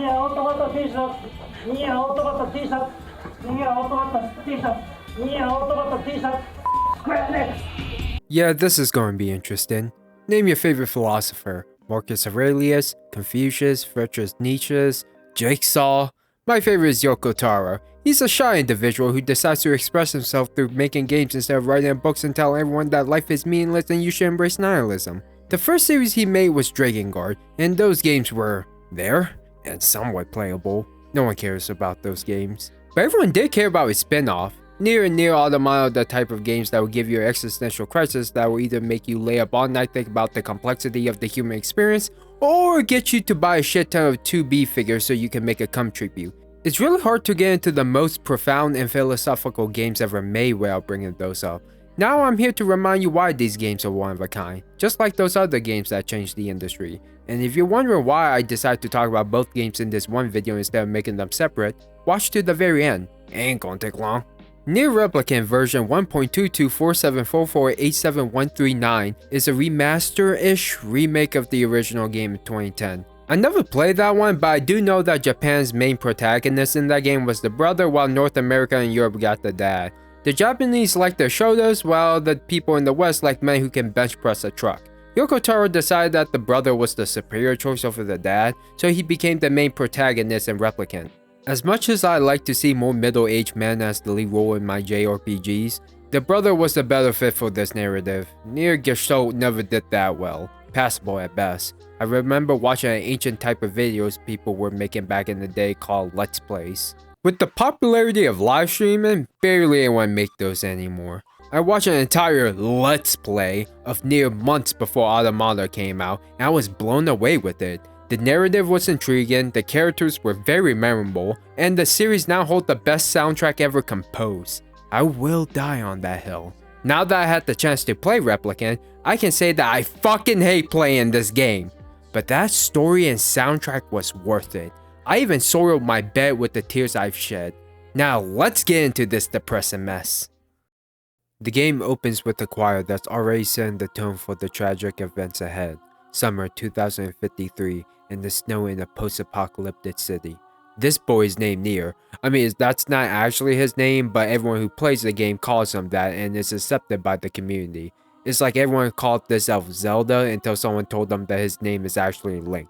NieR Automata T-shirt, NieR Automata T-shirt, NieR Automata T-shirt, NieR Automata T-shirt, Square Enix. Yeah, this is going to be interesting. Name your favorite philosopher. Marcus Aurelius, Confucius, Friedrich Nietzsche, Jigsaw. My favorite is Yoko Taro. He's a shy individual who decides to express himself through making games instead of writing books and telling everyone that life is meaningless and you should embrace nihilism. The first series he made was Drakengard, and those games were there and somewhat playable. No one cares about those games. But everyone did care about his spin-off. NieR and NieR Automata are the type of games that will give you an existential crisis that will either make you lay up all night thinking about the complexity of the human experience, or get you to buy a shit ton of 2B figures so you can make a cum tribute. It's really hard to get into the most profound and philosophical games ever made without bringing those up. Now I'm here to remind you why these games are one of a kind, just like those other games that changed the industry. And if you're wondering why I decided to talk about both games in this one video instead of making them separate, watch to the very end. It ain't gonna take long. NieR Replicant version 1.224744874139 is a remaster-ish remake of the original game in 2010. I never played that one, but I do know that Japan's main protagonist in that game was the brother, while North America and Europe got the dad. The Japanese like their shoulders, while the people in the West like men who can bench press a truck. Yoko Taro decided that the brother was the superior choice over the dad, so he became the main protagonist in Replicant. As much as I like to see more middle-aged men as the lead role in my JRPGs, the brother was the better fit for this narrative. NieR Gestalt never did that well, passable at best. I remember watching an ancient type of videos people were making back in the day called Let's Plays. With the popularity of live streaming, barely anyone make those anymore. I watched an entire Let's Play of NieR months before Automata came out, and I was blown away with it. The narrative was intriguing, the characters were very memorable, and the series now holds the best soundtrack ever composed. I will die on that hill. Now that I had the chance to play Replicant, I can say that I fucking hate playing this game. But that story and soundtrack was worth it. I even soiled my bed with the tears I've shed. Now let's get into this depressing mess. The game opens with a choir that's already setting the tone for the tragic events ahead. Summer 2053, and the snow in a post-apocalyptic city. This boy is named NieR. I mean, that's not actually his name, but everyone who plays the game calls him that and is accepted by the community. It's like everyone called this elf Zelda until someone told them that his name is actually Link.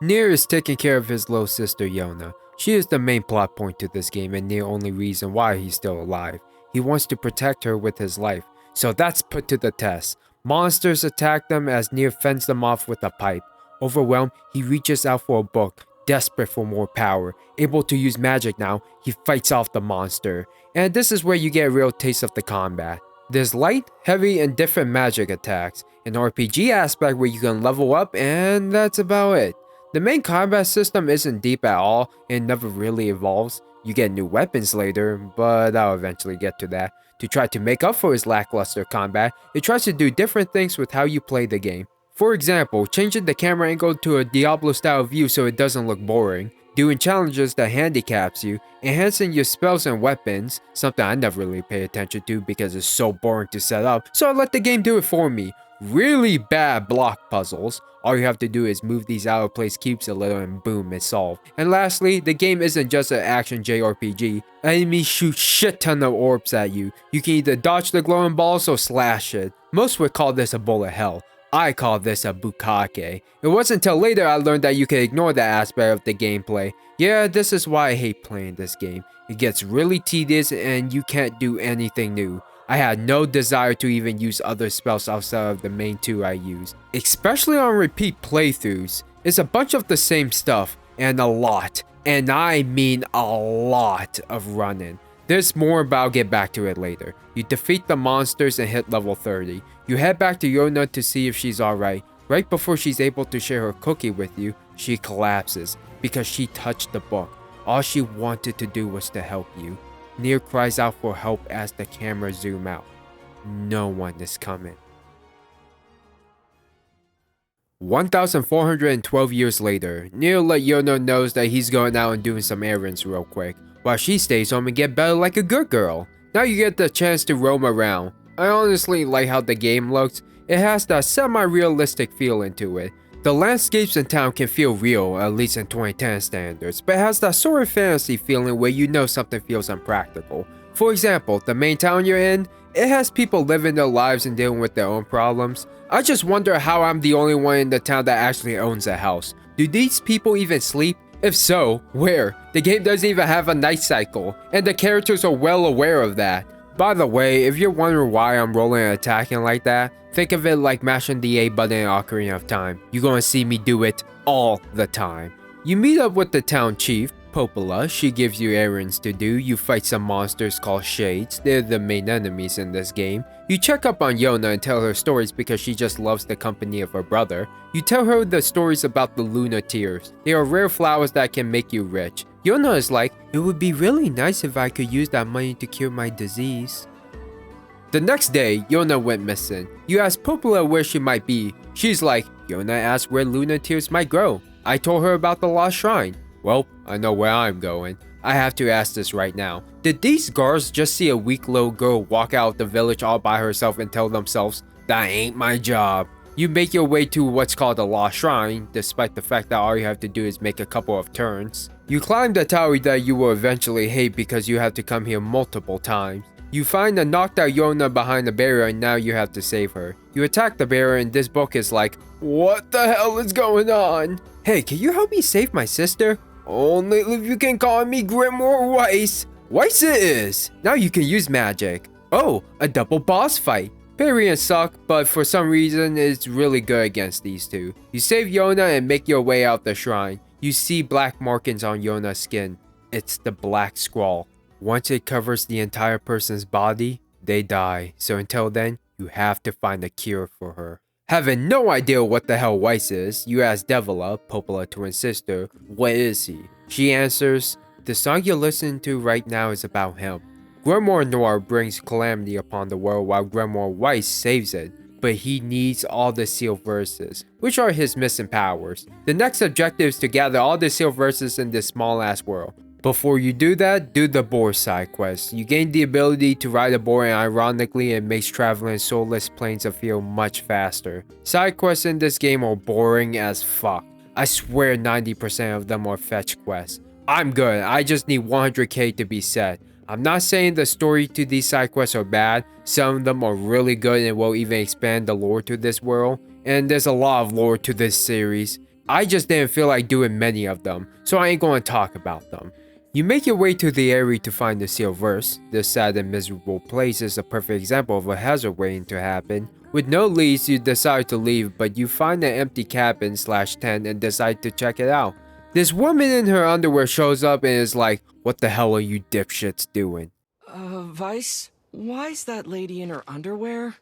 NieR is taking care of his little sister Yona. She is the main plot point to this game and the only reason why he's still alive. He wants to protect her with his life, so that's put to the test. Monsters attack them as NieR fends them off with a pipe. Overwhelmed, he reaches out for a book, desperate for more power. Able to use magic now, he fights off the monster. And this is where you get a real taste of the combat. There's light, heavy, and different magic attacks. An RPG aspect where you can level up, and that's about it. The main combat system isn't deep at all, and never really evolves. You get new weapons later, but I'll eventually get to that. To try to make up for his lackluster combat, it tries to do different things with how you play the game. For example, changing the camera angle to a Diablo style view so it doesn't look boring, doing challenges that handicaps you, enhancing your spells and weapons, something I never really pay attention to because it's so boring to set up, so I let the game do it for me. Really bad block puzzles. All you have to do is move these out of place cubes a little and boom, it's solved. And lastly, the game isn't just an action JRPG. Enemies shoot shit ton of orbs at you. You can either dodge the glowing balls or slash it. Most would call this a bullet hell. I call this a bukkake. It wasn't until later I learned that you can ignore that aspect of the gameplay. Yeah, this is why I hate playing this game. It gets really tedious and you can't do anything new. I had no desire to even use other spells outside of the main two I use. Especially on repeat playthroughs. It's a bunch of the same stuff, and a lot, and I mean a lot of running. There's more, but I'll get back to it later. You defeat the monsters and hit level 30. You head back to Yona to see if she's alright. Right before she's able to share her cookie with you, she collapses because she touched the book. All she wanted to do was to help you. NieR cries out for help as the camera zoom out. No one is coming. 1,412 years later, NieR let Yona knows that he's going out and doing some errands real quick, while she stays home and get better like a good girl. Now you get the chance to roam around. I honestly like how the game looks. It has that semi-realistic feeling to it. The landscapes in town can feel real, at least in 2010 standards, but it has that sort of fantasy feeling where you know something feels unpractical. For example, the main town you're in, it has people living their lives and dealing with their own problems. I just wonder how I'm the only one in the town that actually owns a house. Do these people even sleep? If so, where? The game doesn't even have a night cycle, and the characters are well aware of that. By the way, if you're wondering why I'm rolling and attacking like that, think of it like mashing the A button in Ocarina of Time. You're gonna see me do it all the time. You meet up with the town chief, Popola. She gives you errands to do. You fight some monsters called Shades. They're the main enemies in this game. You check up on Yona and tell her stories because she just loves the company of her brother. You tell her the stories about the lunar tears. They are rare flowers that can make you rich. Yona is like, it would be really nice if I could use that money to cure my disease. The next day, Yona went missing. You ask Popola where she might be. She's like, Yona asked where lunar tears might grow. I told her about the lost shrine. Well, I know where I'm going. I have to ask this right now. Did these guards just see a weak little girl walk out of the village all by herself and tell themselves, that ain't my job? You make your way to what's called a lost shrine, despite the fact that all you have to do is make a couple of turns. You climb the tower that you will eventually hate because you have to come here multiple times. You find a knocked out Yona behind the barrier and now you have to save her. You attack the barrier and this book is like, what the hell is going on? Hey, can you help me save my sister? Only if you can call me Grimoire Weiss. Weiss it is! Now you can use magic. Oh, a double boss fight. Variants suck, but for some reason it's really good against these two. You save Yona and make your way out the shrine. You see black markings on Yona's skin. It's the Black Scrawl. Once it covers the entire person's body, they die. So until then, you have to find a cure for her. Having no idea what the hell Weiss is, you ask Devila, Popola twin sister, what is he? She answers, the song you're listening to right now is about him. Grimoire Noir brings calamity upon the world while Grimoire Weiss saves it, but he needs all the sealed verses, which are his missing powers. The next objective is to gather all the sealed verses in this small ass world. Before you do that, do the boar side quest. You gain the ability to ride a boar and ironically it makes traveling soulless plains feel much faster. Side quests in this game are boring as fuck. I swear 90% of them are fetch quests. I'm good, I just need 100k to be set. I'm not saying the story to these side quests are bad, some of them are really good and will even expand the lore to this world. And there's a lot of lore to this series. I just didn't feel like doing many of them, so I ain't going to talk about them. You make your way to the area to find the sealed verse. This sad and miserable place is a perfect example of a hazard waiting to happen. With no leads, you decide to leave, but you find an empty cabin/tent and decide to check it out. This woman in her underwear shows up and is like, what the hell are you dipshits doing? Weiss? Why is that lady in her underwear?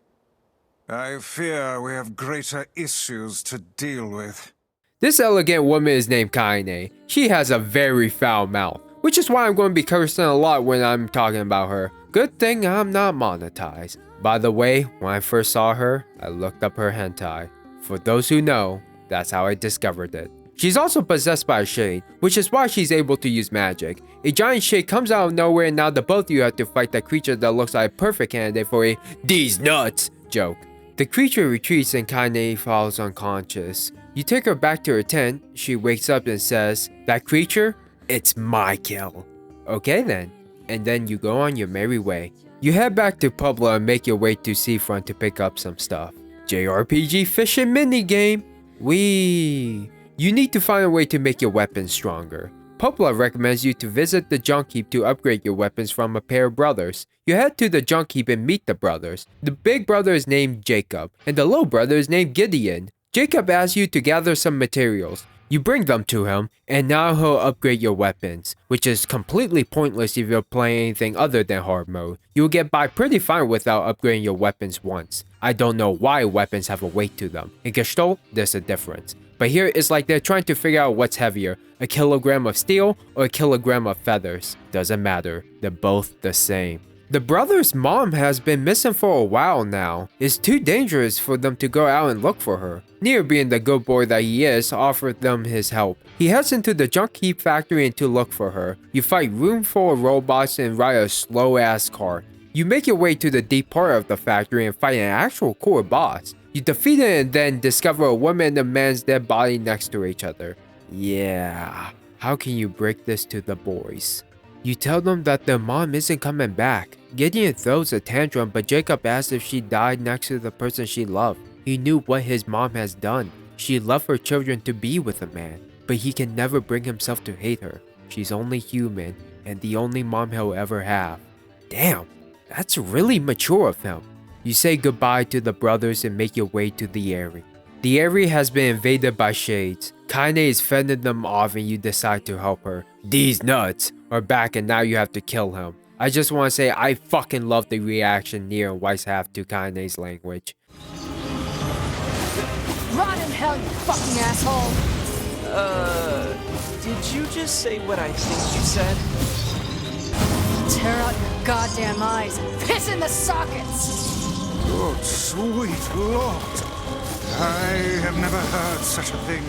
I fear we have greater issues to deal with. This elegant woman is named Kaine. She has a very foul mouth, which is why I'm going to be cursing a lot when I'm talking about her. Good thing I'm not monetized. By the way, when I first saw her, I looked up her hentai. For those who know, that's how I discovered it. She's also possessed by a shade, which is why she's able to use magic. A giant shade comes out of nowhere and now the both of you have to fight the creature that looks like a perfect candidate for a "these nuts" joke. The creature retreats and Kaine falls unconscious. You take her back to her tent, she wakes up and says, that creature? It's my kill. Okay then. And then you go on your merry way. You head back to Puebla and make your way to Seafront to pick up some stuff. JRPG fishing minigame. Wee. You need to find a way to make your weapons stronger. Puebla recommends you to visit the junk heap to upgrade your weapons from a pair of brothers. You head to the junk heap and meet the brothers. The big brother is named Jacob, and the little brother is named Gideon. Jacob asks you to gather some materials. You bring them to him, and now he'll upgrade your weapons, which is completely pointless if you're playing anything other than hard mode. You'll get by pretty fine without upgrading your weapons once. I don't know why weapons have a weight to them. In Gestalt, there's a difference. But here it's like they're trying to figure out what's heavier, a kilogram of steel or a kilogram of feathers. Doesn't matter, they're both the same. The brother's mom has been missing for a while now. It's too dangerous for them to go out and look for her. NieR, being the good boy that he is, offered them his help. He heads into the junk heap factory and to look for her. You fight room full of robots and ride a slow ass car. You make your way to the deep part of the factory and fight an actual core boss. You defeat it and then discover a woman and a man's dead body next to each other. Yeah, how can you break this to the boys? You tell them that their mom isn't coming back. Gideon throws a tantrum, but Jacob asks if she died next to the person she loved. He knew what his mom has done. She left her children to be with a man, but he can never bring himself to hate her. She's only human and the only mom he'll ever have. Damn, that's really mature of him. You say goodbye to the brothers and make your way to the area. The area has been invaded by shades. Kaine is fending them off and you decide to help her. These nuts are back and now you have to kill him. I just want to say I fucking love the reaction NieR and Weiss have to Kaine's language. Rot in hell, you fucking asshole! Did you just say what I think you said? Tear out your goddamn eyes and piss in the sockets! Good sweet lord. I have never heard such a thing.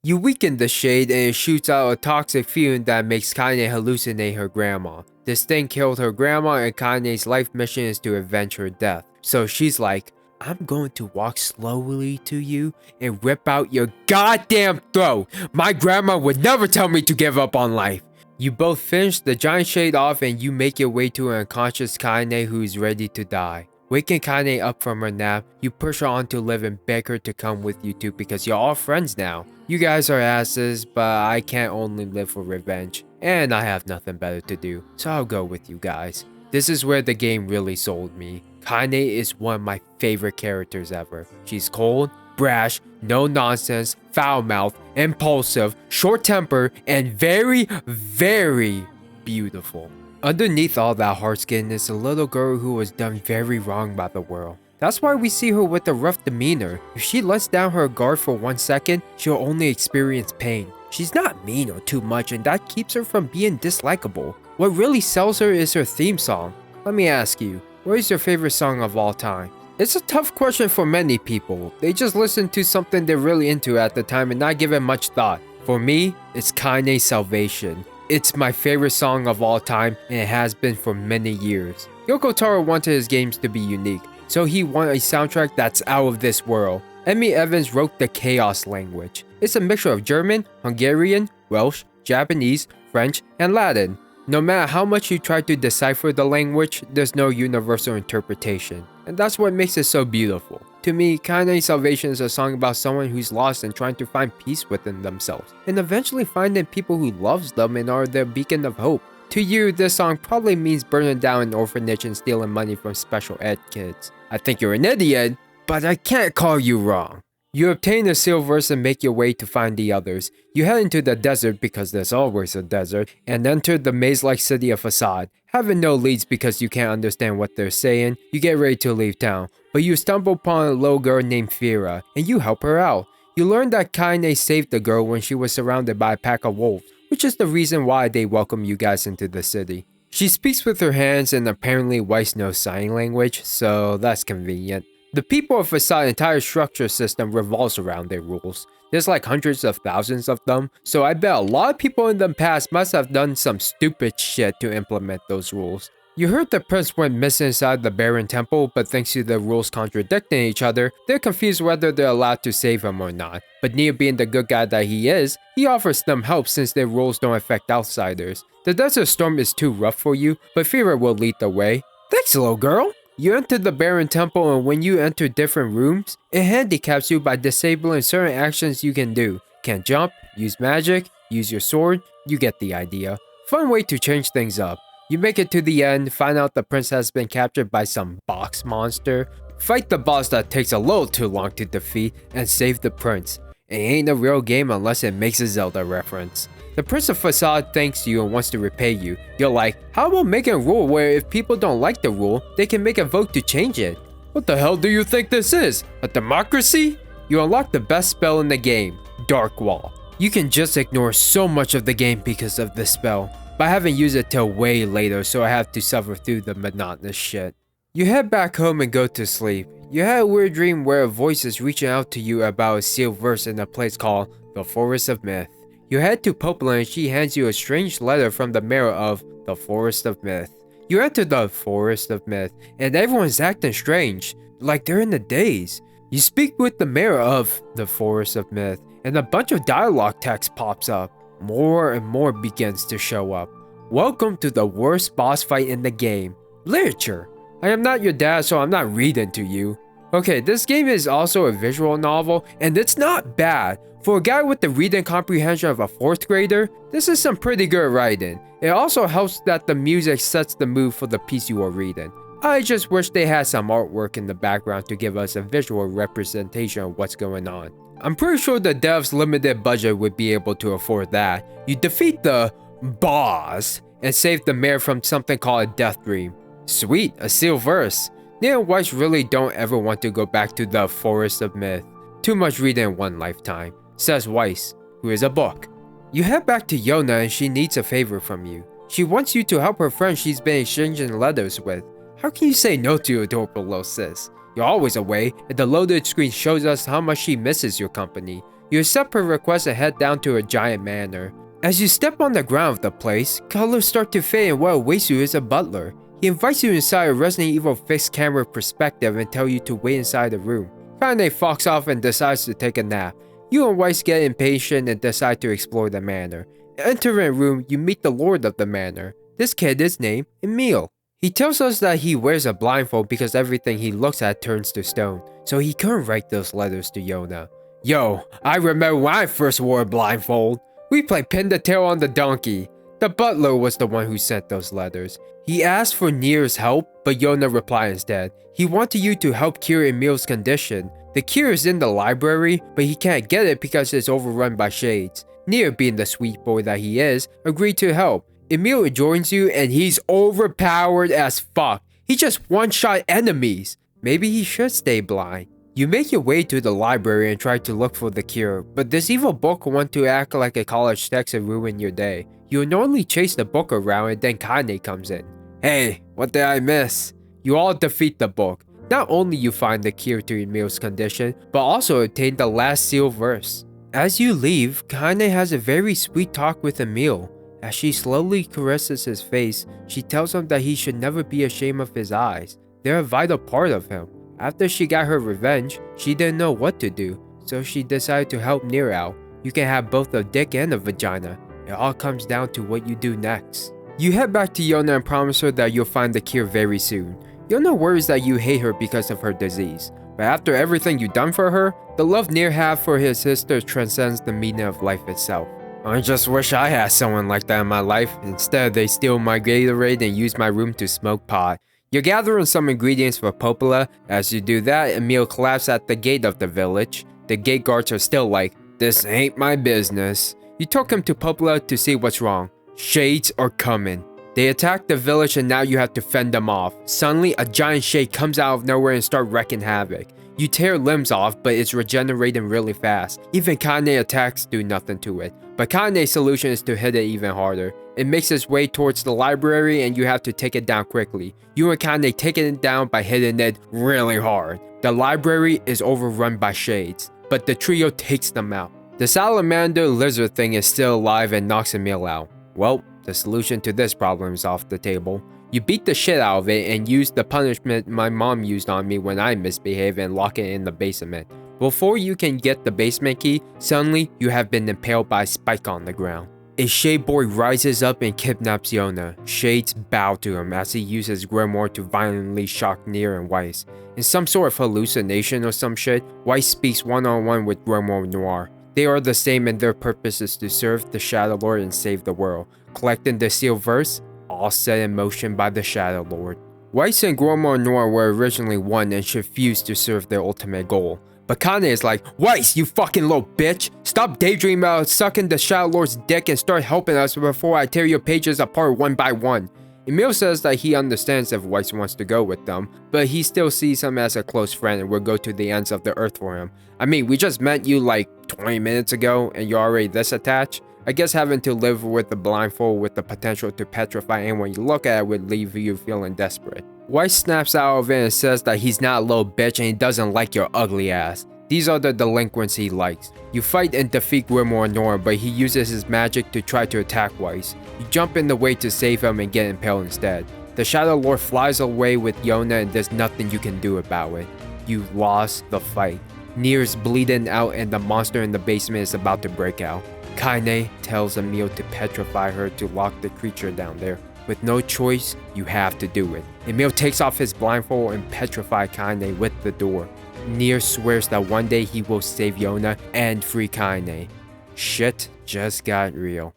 You weaken the shade and it shoots out a toxic fume that makes Kaine hallucinate her grandma. This thing killed her grandma and Kaine's life mission is to avenge her death. So she's like, I'm going to walk slowly to you and rip out your goddamn throat. My grandma would never tell me to give up on life. You both finish the giant shade off and you make your way to an unconscious Kaine who is ready to die. Waking Kaine up from her nap, you push her on to live and beg her to come with you too because you're all friends now. You guys are asses, but I can't only live for revenge. And I have nothing better to do, so I'll go with you guys. This is where the game really sold me. Kaine is one of my favorite characters ever. She's cold, brash, no nonsense, foul-mouthed, impulsive, short-tempered, and very, very beautiful. Underneath all that hard skin is a little girl who was done very wrong by the world. That's why we see her with a rough demeanor. If she lets down her guard for 1 second, she'll only experience pain. She's not mean or too much and that keeps her from being dislikable. What really sells her is her theme song. Let me ask you, what is your favorite song of all time? It's a tough question for many people. They just listen to something they're really into at the time and not give it much thought. For me, it's Kaine's Salvation. It's my favorite song of all time and it has been for many years. Yoko Taro wanted his games to be unique, so he wanted a soundtrack that's out of this world. Emmy Evans wrote the Chaos language. It's a mixture of German, Hungarian, Welsh, Japanese, French, and Latin. No matter how much you try to decipher the language, there's no universal interpretation. And that's what makes it so beautiful. To me, Kaine's Salvation is a song about someone who's lost and trying to find peace within themselves, and eventually finding people who loves them and are their beacon of hope. To you, this song probably means burning down an orphanage and stealing money from special ed kids. I think you're an idiot, but I can't call you wrong. You obtain the silvers and make your way to find the others. You head into the desert because there's always a desert, and enter the maze-like city of Facade. Having no leads because you can't understand what they're saying, you get ready to leave town. But you stumble upon a little girl named Fira, and you help her out. You learn that Kaine saved the girl when she was surrounded by a pack of wolves, which is the reason why they welcome you guys into the city. She speaks with her hands and apparently Weiss knows sign language, so that's convenient. The people of Facade's entire structure system revolves around their rules. There's like hundreds of thousands of them, so I bet a lot of people in the past must have done some stupid shit to implement those rules. You heard the prince went missing inside the Baron Temple, but thanks to the rules contradicting each other, they're confused whether they're allowed to save him or not. But NieR being the good guy that he is, he offers them help since their rules don't affect outsiders. The desert storm is too rough for you, but Fira will lead the way. Thanks, little girl! You enter the Baron Temple and when you enter different rooms, it handicaps you by disabling certain actions you can do. Can't jump, use magic, use your sword, you get the idea. Fun way to change things up. You make it to the end, find out the prince has been captured by some box monster, fight the boss that takes a little too long to defeat, and save the prince. It ain't a real game unless it makes a Zelda reference. The Prince of Facade thanks you and wants to repay you. You're like, how about making a rule where if people don't like the rule, they can make a vote to change it? What the hell do you think this is? A democracy? You unlock the best spell in the game, Dark Wall. You can just ignore so much of the game because of this spell, but I haven't used it till way later, so I have to suffer through the monotonous shit. You head back home and go to sleep. You had a weird dream where a voice is reaching out to you about a sealed verse in a place called the Forest of Myth. You head to Popola and she hands you a strange letter from the mayor of the Forest of Myth. You enter the Forest of Myth and everyone's acting strange, like they're in the daze. You You speak with the mayor of the Forest of Myth, and a bunch of dialogue text pops up. More and more begins to show up. Welcome to the worst boss fight in the game. Literature. I am not your dad, so I'm not reading to you. Okay, this game is also a visual novel, and it's not bad. For a guy with the reading comprehension of a 4th grader, this is some pretty good writing. It also helps that the music sets the mood for the piece you are reading. I just wish they had some artwork in the background to give us a visual representation of what's going on. I'm pretty sure the devs' limited budget would be able to afford that. You defeat the boss and save the mayor from something called a death dream. Sweet, a sealed verse. NieR and Weiss really don't ever want to go back to the Forest of Myth. Too much reading in one lifetime, says Weiss, who is a book. You head back to Yona and she needs a favor from you. She wants you to help her friend she's been exchanging letters with. How can you say no to your adorable little sis? You're always away, and the loaded screen shows us how much she misses your company. You accept her request and head down to a giant manor. As you step on the ground of the place, colors start to fade and what awaits you is a butler. He invites you inside a Resident Evil fixed camera perspective and tells you to wait inside the room. Kane fucks off and decides to take a nap. You and Weiss get impatient and decide to explore the manor. Entering a room, you meet the lord of the manor. This kid is named Emil. He tells us that he wears a blindfold because everything he looks at turns to stone, so he couldn't write those letters to Yona. Yo, I remember when I first wore a blindfold. We played pin the tail on the donkey. The butler was the one who sent those letters. He asked for NieR's help, but Yona replied instead. He wanted you to help cure Emil's condition. The cure is in the library, but he can't get it because it's overrun by shades. NieR, being the sweet boy that he is, agreed to help. Emil joins you and he's overpowered as fuck. He just one-shot enemies. Maybe he should stay blind. You make your way to the library and try to look for the cure, but this evil book wants to act like a college text and ruin your day. You normally chase the book around and then Kane comes in. Hey, what did I miss? You all defeat the book. Not only you find the cure to Emil's condition, but also obtain the last sealed verse. As you leave, Kane has a very sweet talk with Emil. As she slowly caresses his face, she tells him that he should never be ashamed of his eyes. They're a vital part of him. After she got her revenge, she didn't know what to do, so she decided to help NieR out. You can have both a dick and a vagina. It all comes down to what you do next. You head back to Yona and promise her that you'll find the cure very soon. Yona worries that you hate her because of her disease, but after everything you've done for her, the love NieR has for his sister transcends the meaning of life itself. I just wish I had someone like that in my life. Instead, they steal my Gatorade and use my room to smoke pot. You're gathering some ingredients for Popola. As you do that, Emil collapses at the gate of the village. The gate guards are still like, "This ain't my business." You took him to Popola to see what's wrong. Shades are coming. They attack the village and now you have to fend them off. Suddenly, a giant shade comes out of nowhere and starts wreaking havoc. You tear limbs off, but it's regenerating really fast. Even Kane attacks do nothing to it. But Kane's solution is to hit it even harder. It makes its way towards the library and you have to take it down quickly. You and Kane take it down by hitting it really hard. The library is overrun by shades, but the trio takes them out. The salamander lizard thing is still alive and knocks Emil out. Well, the solution to this problem is off the table. You beat the shit out of it and use the punishment my mom used on me when I misbehave and lock it in the basement. Before you can get the basement key, suddenly you have been impaled by a spike on the ground. A Shade Boy rises up and kidnaps Yona. Shades bow to him as he uses Grimoire to violently shock NieR and Weiss. In some sort of hallucination or some shit, Weiss speaks one-on-one with Grimoire Noir. They are the same and their purpose is to serve the Shadow Lord and save the world. Collecting the sealed verse, all set in motion by the Shadow Lord. Weiss and Grimoire Noir were originally one and should fuse to serve their ultimate goal. But Kane is like, "Weiss, you fucking little bitch! Stop daydreaming about sucking the Shadow Lord's dick and start helping us before I tear your pages apart one by one." Emil says that he understands if Weiss wants to go with them, but he still sees him as a close friend and will go to the ends of the earth for him. I mean, we just met you like 20 minutes ago and you're already this attached? I guess having to live with the blindfold with the potential to petrify anyone you look at would leave you feeling desperate. Weiss snaps out of it and says that he's not a little bitch and he doesn't like your ugly ass. These are the delinquents he likes. You fight and defeat Grimoire Noir, but he uses his magic to try to attack Weiss. You jump in the way to save him and get impaled instead. The Shadow Lord flies away with Yona and there's nothing you can do about it. You lost the fight. NieR's bleeding out and the monster in the basement is about to break out. Kaine tells Emil to petrify her to lock the creature down there. With no choice, you have to do it. Emil takes off his blindfold and petrifies Kaine with the door. NieR swears that one day he will save Yona and free Kaine. Shit just got real.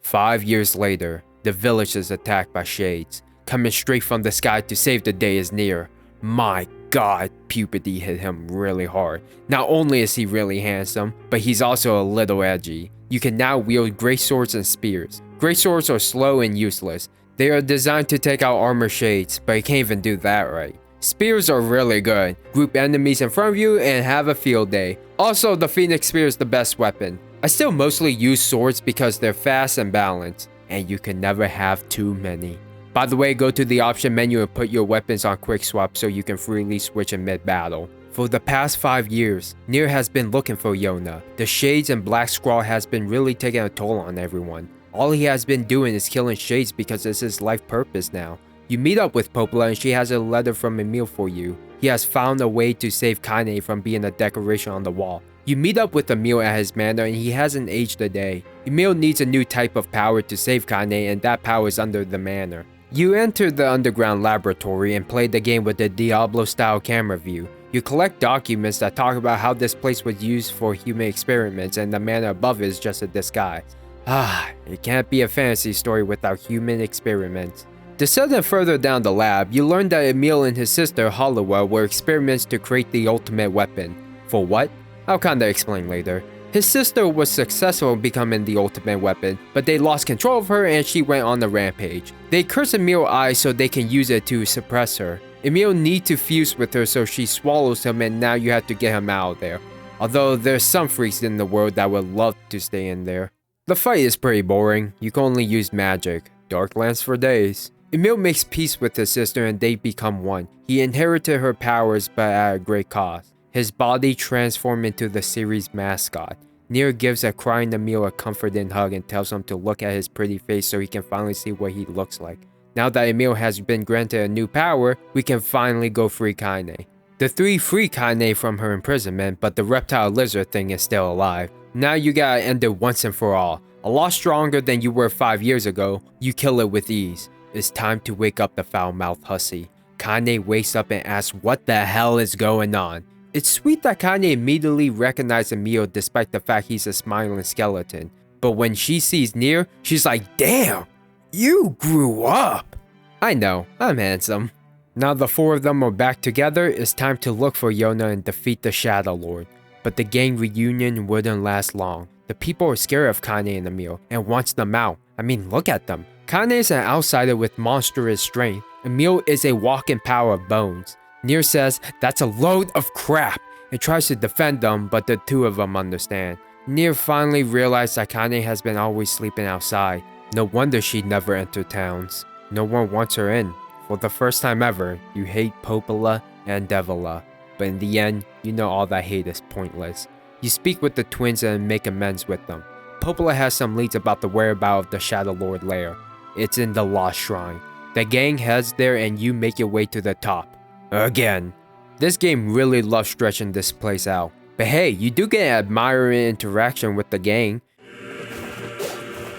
5 years later, the village is attacked by shades. Coming straight from the sky to save the day is NieR. My god, puberty hit him really hard. Not only is he really handsome, but he's also a little edgy. You can now wield great swords and spears. Great swords are slow and useless. They are designed to take out armor shades, but you can't even do that right. Spears are really good. Group enemies in front of you and have a field day. Also, the Phoenix Spear is the best weapon. I still mostly use swords because they're fast and balanced, and you can never have too many. By the way, go to the option menu and put your weapons on quick swap so you can freely switch in mid-battle. For the past 5 years, NieR has been looking for Yona. The Shades and Black Scrawl has been really taking a toll on everyone. All he has been doing is killing Shades because it's his life purpose now. You meet up with Popola and she has a letter from Emil for you. He has found a way to save Kaine from being a decoration on the wall. You meet up with Emil at his manor and he hasn't aged a day. Emil needs a new type of power to save Kaine and that power is under the manor. You enter the underground laboratory and play the game with the Diablo-style camera view. You collect documents that talk about how this place was used for human experiments and the manor above it is just a disguise. It can't be a fantasy story without human experiments. Descending further down the lab, you learn that Emil and his sister Hollowell were experiments to create the ultimate weapon. For what? I'll kinda explain later. His sister was successful in becoming the ultimate weapon, but they lost control of her and she went on a rampage. They curse Emil's eyes so they can use it to suppress her. Emil needs to fuse with her so she swallows him and now you have to get him out of there. Although there's some freaks in the world that would love to stay in there. The fight is pretty boring. You can only use magic. Dark lands for days. Emil makes peace with his sister and they become one. He inherited her powers but at a great cost. His body transformed into the series mascot. NieR gives a crying Emil a comforting hug and tells him to look at his pretty face so he can finally see what he looks like. Now that Emil has been granted a new power, we can finally go free Kaine. The three free Kaine from her imprisonment, but the reptile lizard thing is still alive. Now you gotta end it once and for all. A lot stronger than you were 5 years ago, you kill it with ease. It's time to wake up the foul-mouthed hussy. Kaine wakes up and asks what the hell is going on. It's sweet that Kaine immediately recognizes Emil despite the fact he's a smiling skeleton. But when she sees NieR, she's like, damn, you grew up. I know, I'm handsome. Now the four of them are back together, it's time to look for Yona and defeat the Shadow Lord. But the gang reunion wouldn't last long. The people are scared of Kaine and Emil and wants them out. I mean, look at them. Kaine is an outsider with monstrous strength. Emil is a walking pile of bones. NieR says that's a load of crap and tries to defend them, but the two of them understand. NieR finally realized that Kaine has been always sleeping outside. No wonder she never entered towns. No one wants her in. For the first time ever, you hate Popola and Devila. But in the end, you know all that hate is pointless. You speak with the twins and make amends with them. Popola has some leads about the whereabouts of the Shadow Lord lair. It's in the Lost Shrine. The gang heads there and you make your way to the top. Again. This game really loves stretching this place out. But hey, you do get an admiring interaction with the gang.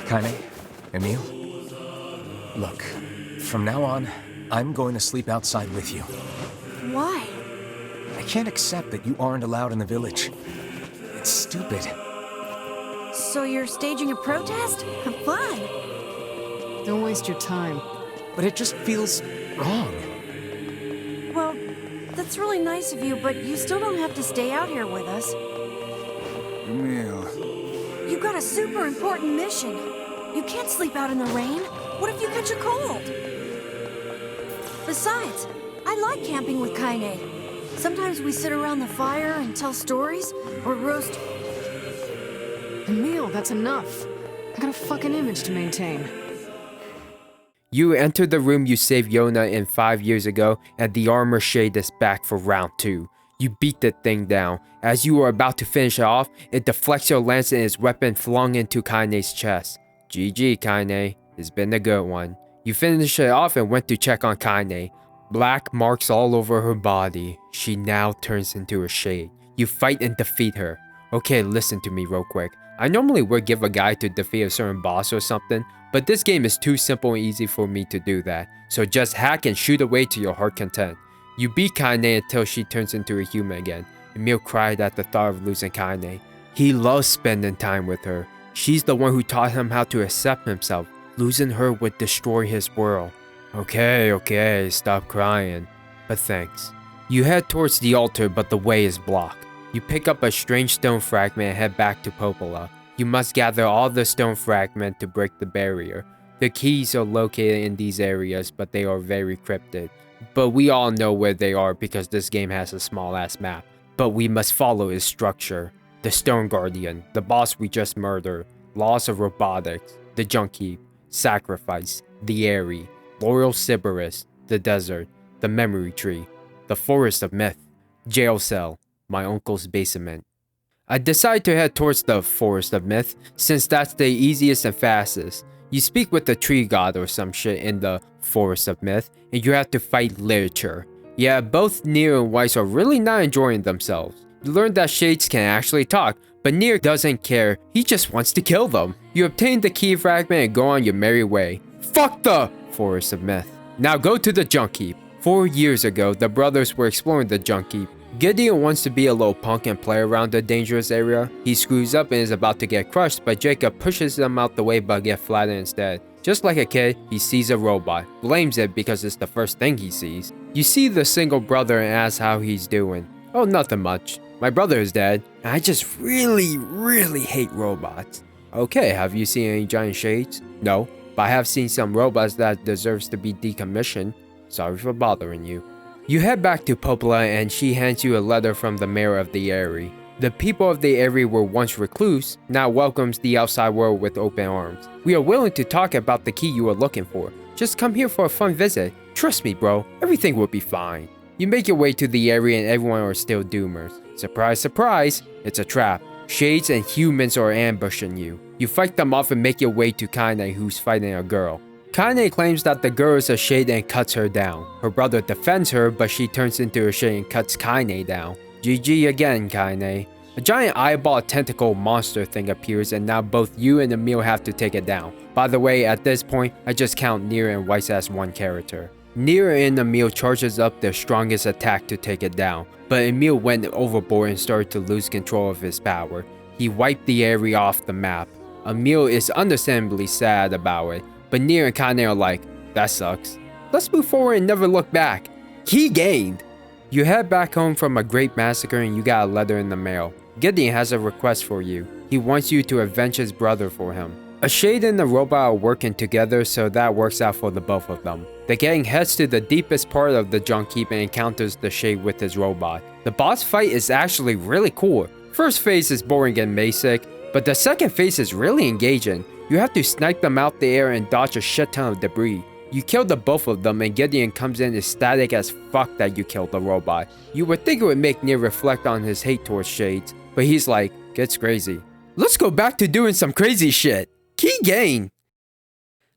Kaine, Emil, look, from now on, I'm going to sleep outside with you. Why? I can't accept that you aren't allowed in the village. It's stupid. So you're staging a protest? Have fun. Don't waste your time. But it just feels wrong. Well, that's really nice of you, but you still don't have to stay out here with us. Emil. You got a super important mission. You can't sleep out in the rain. What if you catch a cold? Besides, I like camping with Kaine. Sometimes we sit around the fire and tell stories, or roast... Emil, that's enough. I got a fucking image to maintain. You enter the room you saved Yona in 5 years ago, and the armor shade is back for round 2. You beat the thing down. As you are about to finish it off, it deflects your lance and its weapon flung into Kaine's chest. GG, Kaine. It's been a good one. You finished it off and went to check on Kaine. Black marks all over her body. She now turns into a shade. You fight and defeat her. Okay, listen to me real quick. I normally would give a guide to defeat a certain boss or something, but this game is too simple and easy for me to do that. So just hack and shoot away to your heart content. You beat Kaine until she turns into a human again. Emil cried at the thought of losing Kaine. He loves spending time with her. She's the one who taught him how to accept himself. Losing her would destroy his world. Okay, stop crying. But thanks. You head towards the altar, but the way is blocked. You pick up a strange stone fragment and head back to Popola. You must gather all the stone fragments to break the barrier. The keys are located in these areas, but they are very cryptic. But we all know where they are because this game has a small ass map. But we must follow its structure. The Stone Guardian, the boss we just murdered, laws of robotics, the junk heap, sacrifice, the Airy, Loyal Sybaris, the desert, the memory tree, the forest of myth, jail cell, my uncle's basement. I decide to head towards the forest of myth since that's the easiest and fastest. You speak with the tree god or some shit in the forest of myth and you have to fight literature. Yeah, both NieR and Weiss are really not enjoying themselves. You learn that shades can actually talk, but NieR doesn't care, he just wants to kill them. You obtain the key fragment and go on your merry way. Fuck the forest of myth. Now go to the junk heap. 4 years ago, the brothers were exploring the junk heap. Gideon wants to be a little punk and play around the dangerous area. He screws up and is about to get crushed, but Jacob pushes him out the way but gets flattened instead. Just like a kid, he sees a robot, blames it because it's the first thing he sees. You see the single brother and ask how he's doing. Oh, nothing much. My brother is dead, and I just really hate robots. Okay, have you seen any giant shades? No, but I have seen some robots that deserves to be decommissioned. Sorry for bothering you. You head back to Popola and she hands you a letter from the mayor of the area. The people of the area were once recluse, now welcomes the outside world with open arms. We are willing to talk about the key you are looking for. Just come here for a fun visit. Trust me bro, everything will be fine. You make your way to the area and everyone are still doomers. Surprise, surprise, it's a trap. Shades and humans are ambushing you. You fight them off and make your way to Kaine who's fighting a girl. Kaine claims that the girl is a shade and cuts her down. Her brother defends her, but she turns into a shade and cuts Kaine down. GG again, Kaine. A giant eyeball tentacle monster thing appears and now both you and Emil have to take it down. By the way, at this point, I just count NieR and Weiss as one character. NieR and Emil charges up their strongest attack to take it down, but Emil went overboard and started to lose control of his power. He wiped the area off the map. Emil is understandably sad about it, but NieR and Kaine are like, that sucks. Let's move forward and never look back. He gained! You head back home from a great massacre and you got a letter in the mail. Gideon has a request for you. He wants you to avenge his brother for him. A shade and the robot are working together, so that works out for the both of them. The gang heads to the deepest part of the junk heap and encounters the shade with his robot. The boss fight is actually really cool. First phase is boring and basic, but the second phase is really engaging. You have to snipe them out the air and dodge a shit ton of debris. You kill the both of them and Gideon comes in ecstatic as fuck that you killed the robot. You would think it would make NieR reflect on his hate towards Shades, but he's like, gets crazy. Let's go back to doing some crazy shit. Key gain!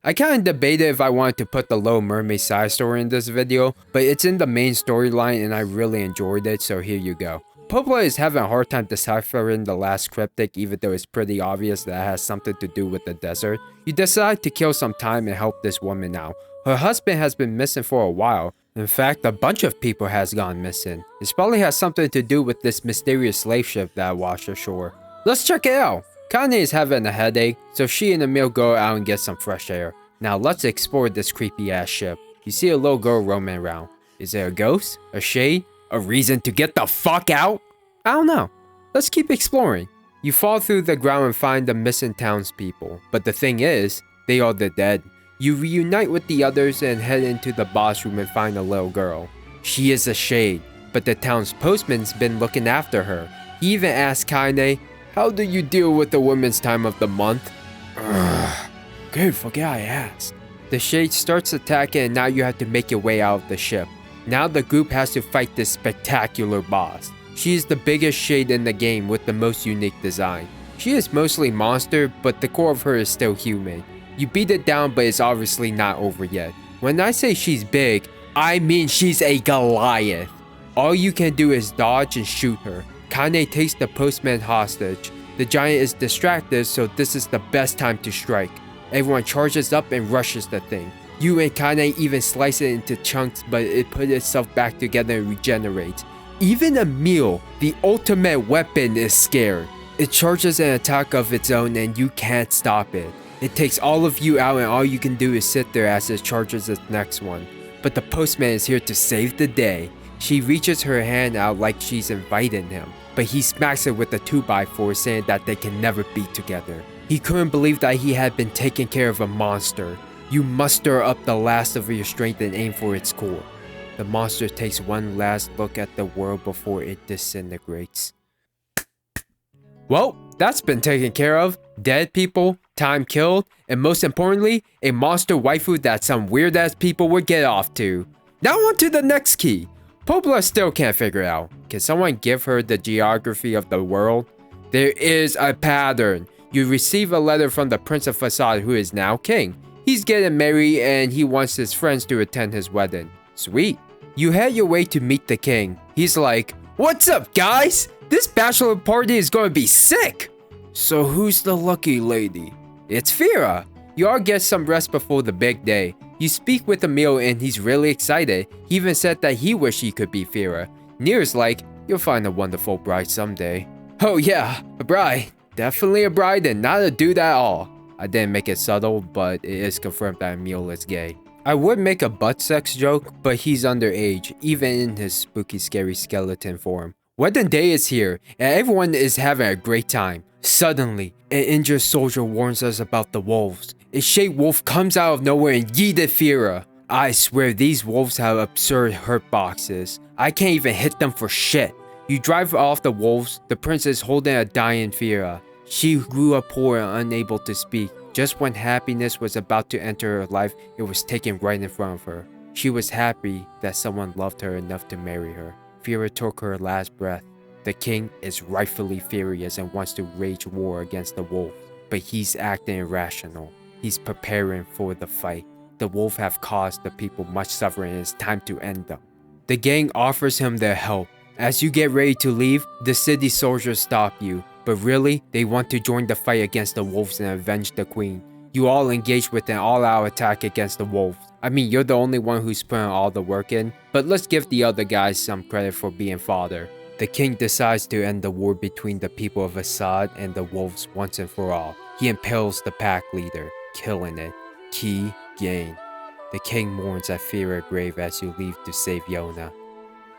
I kinda debated if I wanted to put the Little Mermaid side story in this video, but it's in the main storyline and I really enjoyed it, so here you go. Popola is having a hard time deciphering the last cryptic even though it's pretty obvious that it has something to do with the desert. You decide to kill some time and help this woman out. Her husband has been missing for a while. In fact, a bunch of people has gone missing. This probably has something to do with this mysterious slave ship that washed ashore. Let's check it out! Kaine is having a headache, so she and Emil go out and get some fresh air. Now let's explore this creepy ass ship. You see a little girl roaming around. Is there a ghost? A shade? A reason to get the fuck out? I don't know. Let's keep exploring. You fall through the ground and find the missing townspeople, but the thing is, they are the dead. You reunite with the others and head into the boss room and find a little girl. She is a shade, but the town's postman's been looking after her. He even asked Kaine, how do you deal with the women's time of the month? Good, forget I asked. The shade starts attacking and now you have to make your way out of the ship. Now the group has to fight this spectacular boss. She is the biggest shade in the game with the most unique design. She is mostly monster, but the core of her is still human. You beat it down, but it's obviously not over yet. When I say she's big, I mean, she's a Goliath. All you can do is dodge and shoot her. Kaine takes the postman hostage. The giant is distracted, so this is the best time to strike. Everyone charges up and rushes the thing. You and Kaine even slice it into chunks, but it puts itself back together and regenerates. Even Emil, the ultimate weapon, is scared. It charges an attack of its own and you can't stop it. It takes all of you out and all you can do is sit there as it charges its next one. But the postman is here to save the day. She reaches her hand out like she's inviting him, but he smacks it with a 2x4 saying that they can never be together. He couldn't believe that he had been taking care of a monster. You muster up the last of your strength and aim for its core. The monster takes one last look at the world before it disintegrates. Well, that's been taken care of. Dead people, time killed, and most importantly, a monster waifu that some weird ass people would get off to. Now on to the next key. Popola still can't figure it out. Can someone give her the geography of the world? There is a pattern. You receive a letter from the Prince of Facade, who is now king. He's getting married and he wants his friends to attend his wedding. Sweet. You head your way to meet the king. He's like, "What's up, guys? This bachelor party is going to be sick." So who's the lucky lady? It's Fira. You all get some rest before the big day. You speak with Emil and he's really excited. He even said that he wished he could be Fira. NieR's like, "You'll find a wonderful bride someday." Oh yeah, a bride. Definitely a bride and not a dude at all. I didn't make it subtle, but it is confirmed that Emil is gay. I would make a butt sex joke, but he's underage, even in his spooky scary skeleton form. Wedding day is here, and everyone is having a great time. Suddenly, an injured soldier warns us about the wolves. A shaped wolf comes out of nowhere and yeeted Fira. I swear these wolves have absurd hurt boxes. I can't even hit them for shit. You drive off the wolves. The prince is holding a dying Fira. She grew up poor and unable to speak. Just when happiness was about to enter her life, it was taken right in front of her. She was happy that someone loved her enough to marry her. Fira took her last breath. The king is rightfully furious and wants to wage war against the wolf, but he's acting irrational. He's preparing for the fight. The wolf have caused the people much suffering and it's time to end them. The gang offers him their help. As you get ready to leave, the city soldiers stop you, but really, they want to join the fight against the wolves and avenge the queen. You all engage with an all-out attack against the wolves. I mean, you're the only one who's putting all the work in, but let's give the other guys some credit for being fodder. The king decides to end the war between the people of Assad and the wolves once and for all. He impales the pack leader, killing it. Key gain. The king mourns at Fira grave as you leave to save Yona.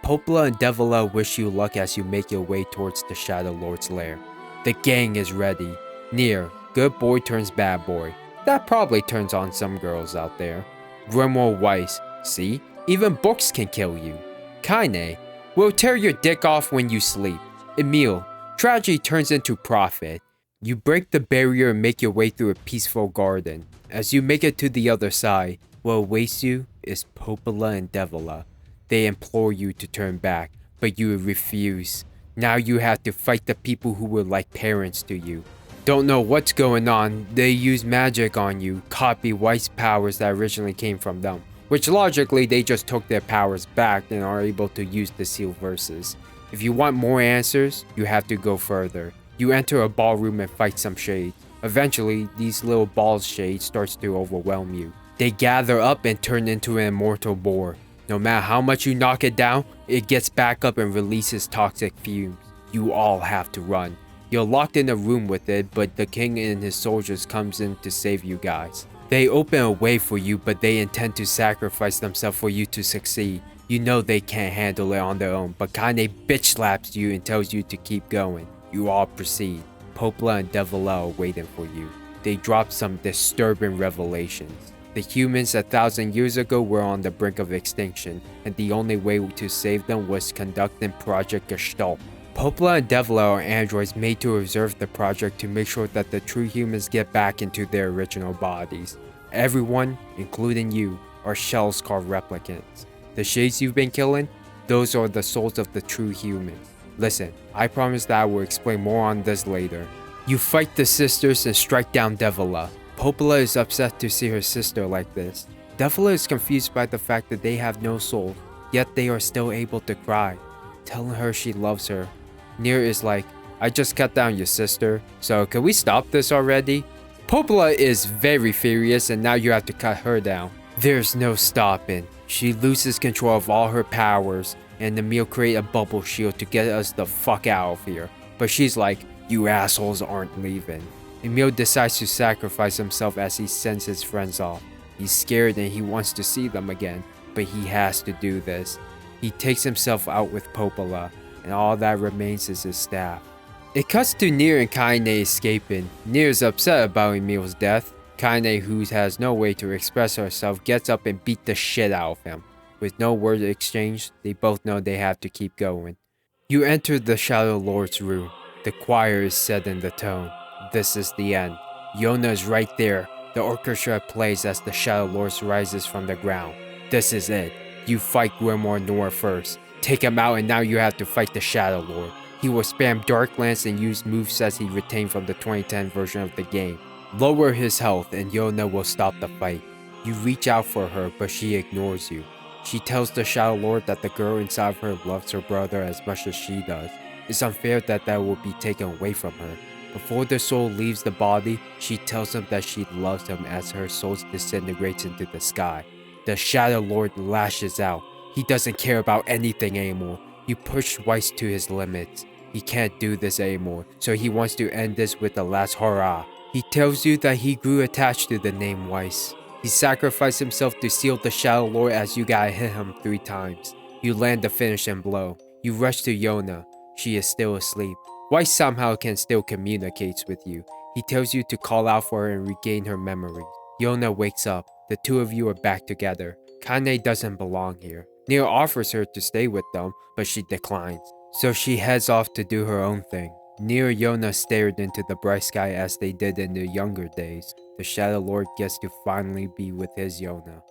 Popola and Devila wish you luck as you make your way towards the Shadow Lord's lair. The gang is ready. NieR, good boy turns bad boy. That probably turns on some girls out there. Grimoire Weiss, see? Even books can kill you. Kaine, will tear your dick off when you sleep. Emil, tragedy turns into profit. You break the barrier and make your way through a peaceful garden. As you make it to the other side, what awaits you is Popola and Devila. They implore you to turn back, but you refuse. Now you have to fight the people who were like parents to you. Don't know what's going on, they use magic on you, copy White's powers that originally came from them, which logically they just took their powers back and are able to use the sealed verses. If you want more answers, you have to go further. You enter a ballroom and fight some shades. Eventually, these little balls shade starts to overwhelm you. They gather up and turn into an immortal boar. No matter how much you knock it down, it gets back up and releases toxic fumes. You all have to run. You're locked in a room with it, but the king and his soldiers comes in to save you guys. They open a way for you, but they intend to sacrifice themselves for you to succeed. You know they can't handle it on their own, but Kaine bitch slaps you and tells you to keep going. You all proceed. Popola and Devila are waiting for you. They drop some disturbing revelations. The humans 1,000 years ago were on the brink of extinction, and the only way to save them was conducting Project Gestalt. Popola and Devila are androids made to observe the project to make sure that the true humans get back into their original bodies. Everyone, including you, are shells called replicants. The shades you've been killing, those are the souls of the true humans. Listen, I promise that I will explain more on this later. You fight the sisters and strike down Devila. Popola is upset to see her sister like this. Devla is confused by the fact that they have no soul, yet they are still able to cry, telling her she loves her. NieR is like, I just cut down your sister, so can we stop this already? Popola is very furious and now you have to cut her down. There's no stopping. She loses control of all her powers and Emil create a bubble shield to get us the fuck out of here. But she's like, you assholes aren't leaving. Emil decides to sacrifice himself as he sends his friends off. He's scared and he wants to see them again, but he has to do this. He takes himself out with Popola, and all that remains is his staff. It cuts to NieR and Kaine escaping. NieR is upset about Emil's death. Kaine, who has no way to express herself, gets up and beats the shit out of him. With no word exchanged, they both know they have to keep going. You enter the Shadow Lord's room. The choir is set in the tone. This is the end. Yona is right there. The orchestra plays as the Shadow Lord rises from the ground. This is it. You fight Grimoire Noir first. Take him out and now you have to fight the Shadow Lord. He will spam Dark Lance and use movesets he retained from the 2010 version of the game. Lower his health and Yona will stop the fight. You reach out for her but she ignores you. She tells the Shadow Lord that the girl inside of her loves her brother as much as she does. It's unfair that will be taken away from her. Before the soul leaves the body, she tells him that she loves him as her soul disintegrates into the sky. The Shadow Lord lashes out. He doesn't care about anything anymore. You push Weiss to his limits. He can't do this anymore, so he wants to end this with the last hurrah. He tells you that he grew attached to the name Weiss. He sacrificed himself to seal the Shadow Lord as you gotta hit him 3 times. You land the finishing blow. You rush to Yona. She is still asleep. Weiss somehow can still communicate with you. He tells you to call out for her and regain her memory. Yona wakes up. The two of you are back together. Kaine doesn't belong here. NieR offers her to stay with them, but she declines. So she heads off to do her own thing. NieR and Yona stared into the bright sky as they did in their younger days. The Shadow Lord gets to finally be with his Yona.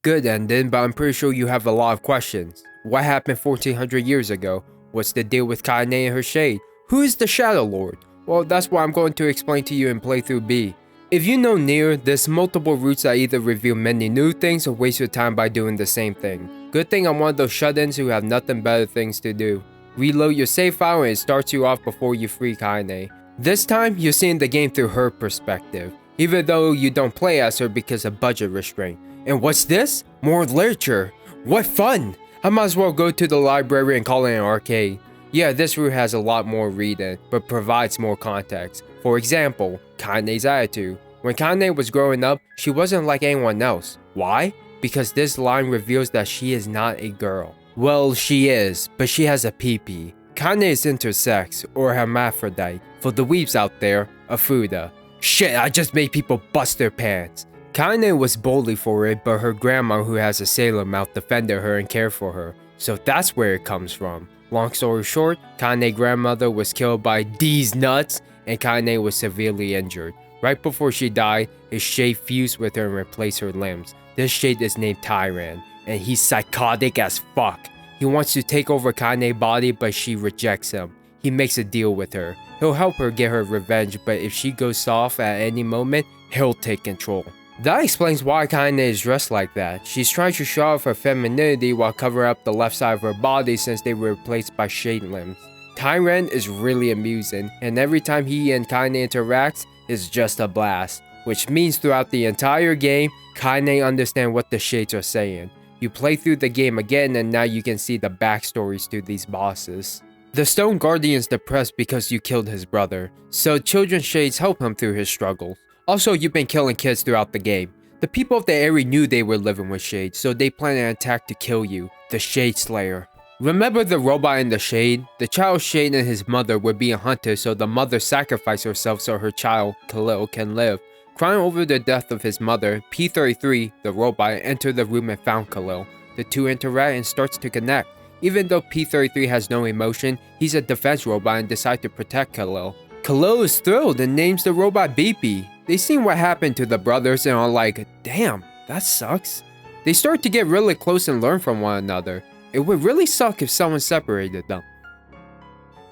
Good ending, but I'm pretty sure you have a lot of questions. What happened 1400 years ago? What's the deal with Kaine and her shade? Who is the Shadow Lord? Well, that's what I'm going to explain to you in playthrough B. If you know NieR, there's multiple routes that either reveal many new things or waste your time by doing the same thing. Good thing I'm one of those shut-ins who have nothing better things to do. Reload your save file and it starts you off before you free Kaine. This time, you're seeing the game through her perspective, even though you don't play as her because of budget restraint. And what's this? More literature! What fun! I might as well go to the library and call it an arcade. Yeah, this route has a lot more reading, but provides more context. For example, Kaine's attitude. When Kaine was growing up, she wasn't like anyone else. Why? Because this line reveals that she is not a girl. Well, she is, but she has a pee-pee. Kaine is intersex, or hermaphrodite. For the weebs out there, a fuda. Shit, I just made people bust their pants. Kaine was bullied for it, but her grandma who has a sailor mouth defended her and cared for her. So that's where it comes from. Long story short, Kaine's grandmother was killed by these nuts, and Kaine was severely injured. Right before she died, his shade fused with her and replaced her limbs. This shade is named Tyran, and he's psychotic as fuck. He wants to take over Kaine's body, but she rejects him. He makes a deal with her. He'll help her get her revenge, but if she goes soft at any moment, he'll take control. That explains why Kaine is dressed like that. She's trying to show off her femininity while covering up the left side of her body since they were replaced by shade limbs. Tyran is really amusing, and every time he and Kaine interacts, it's just a blast. Which means throughout the entire game, Kaine understands what the shades are saying. You play through the game again and now you can see the backstories to these bosses. The Stone Guardian's depressed because you killed his brother, so Children's Shades help him through his struggles. Also, you've been killing kids throughout the game. The people of the area knew they were living with Shade, so they planned an attack to kill you, the Shade Slayer. Remember the robot in the Shade? The child Shade and his mother were being hunted, so the mother sacrificed herself so her child, Khalil, can live. Crying over the death of his mother, P-33, the robot, entered the room and found Khalil. The two interact and starts to connect. Even though P-33 has no emotion, he's a defense robot and decides to protect Khalil. Khalil is thrilled and names the robot Beepy. They see what happened to the brothers and are like, damn, that sucks. They start to get really close and learn from one another. It would really suck if someone separated them.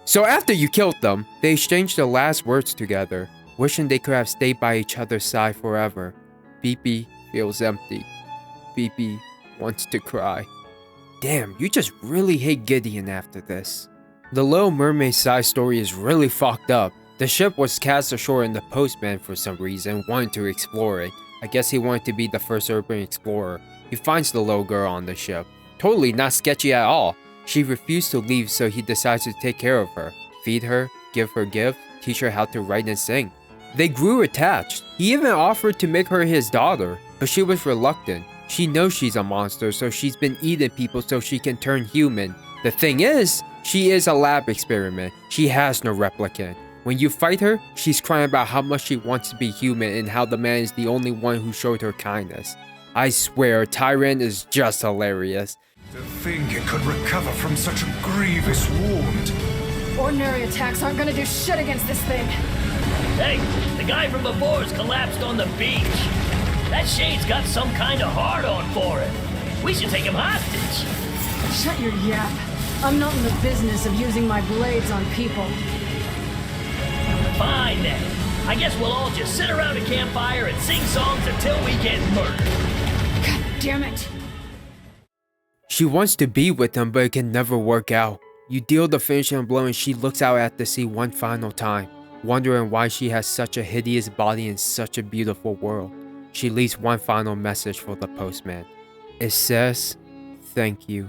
So after you killed them, they exchanged the last words together, wishing they could have stayed by each other's side forever. BP feels empty. BP wants to cry. Damn, you just really hate Gideon after this. The Little Mermaid side story is really fucked up. The ship was cast ashore and the postman, for some reason, wanted to explore it. I guess he wanted to be the first urban explorer. He finds the little girl on the ship. Totally not sketchy at all. She refused to leave, so he decides to take care of her. Feed her, give her gifts, teach her how to write and sing. They grew attached. He even offered to make her his daughter, but she was reluctant. She knows she's a monster, so she's been eating people so she can turn human. The thing is, she is a lab experiment. She has no replicant. When you fight her, she's crying about how much she wants to be human and how the man is the only one who showed her kindness. I swear, Tyrant is just hilarious. To think it could recover from such a grievous wound. Ordinary attacks aren't gonna do shit against this thing. Hey, the guy from before's collapsed on the beach. That shade's got some kind of hard-on for it. We should take him hostage. Shut your yap. I'm not in the business of using my blades on people. Fine then. I guess we'll all just sit around a campfire and sing songs until we get murdered. God damn it. She wants to be with him, but it can never work out. You deal the finishing blow and she looks out at the sea one final time, wondering why she has such a hideous body in such a beautiful world. She leaves one final message for the postman. It says, "Thank you."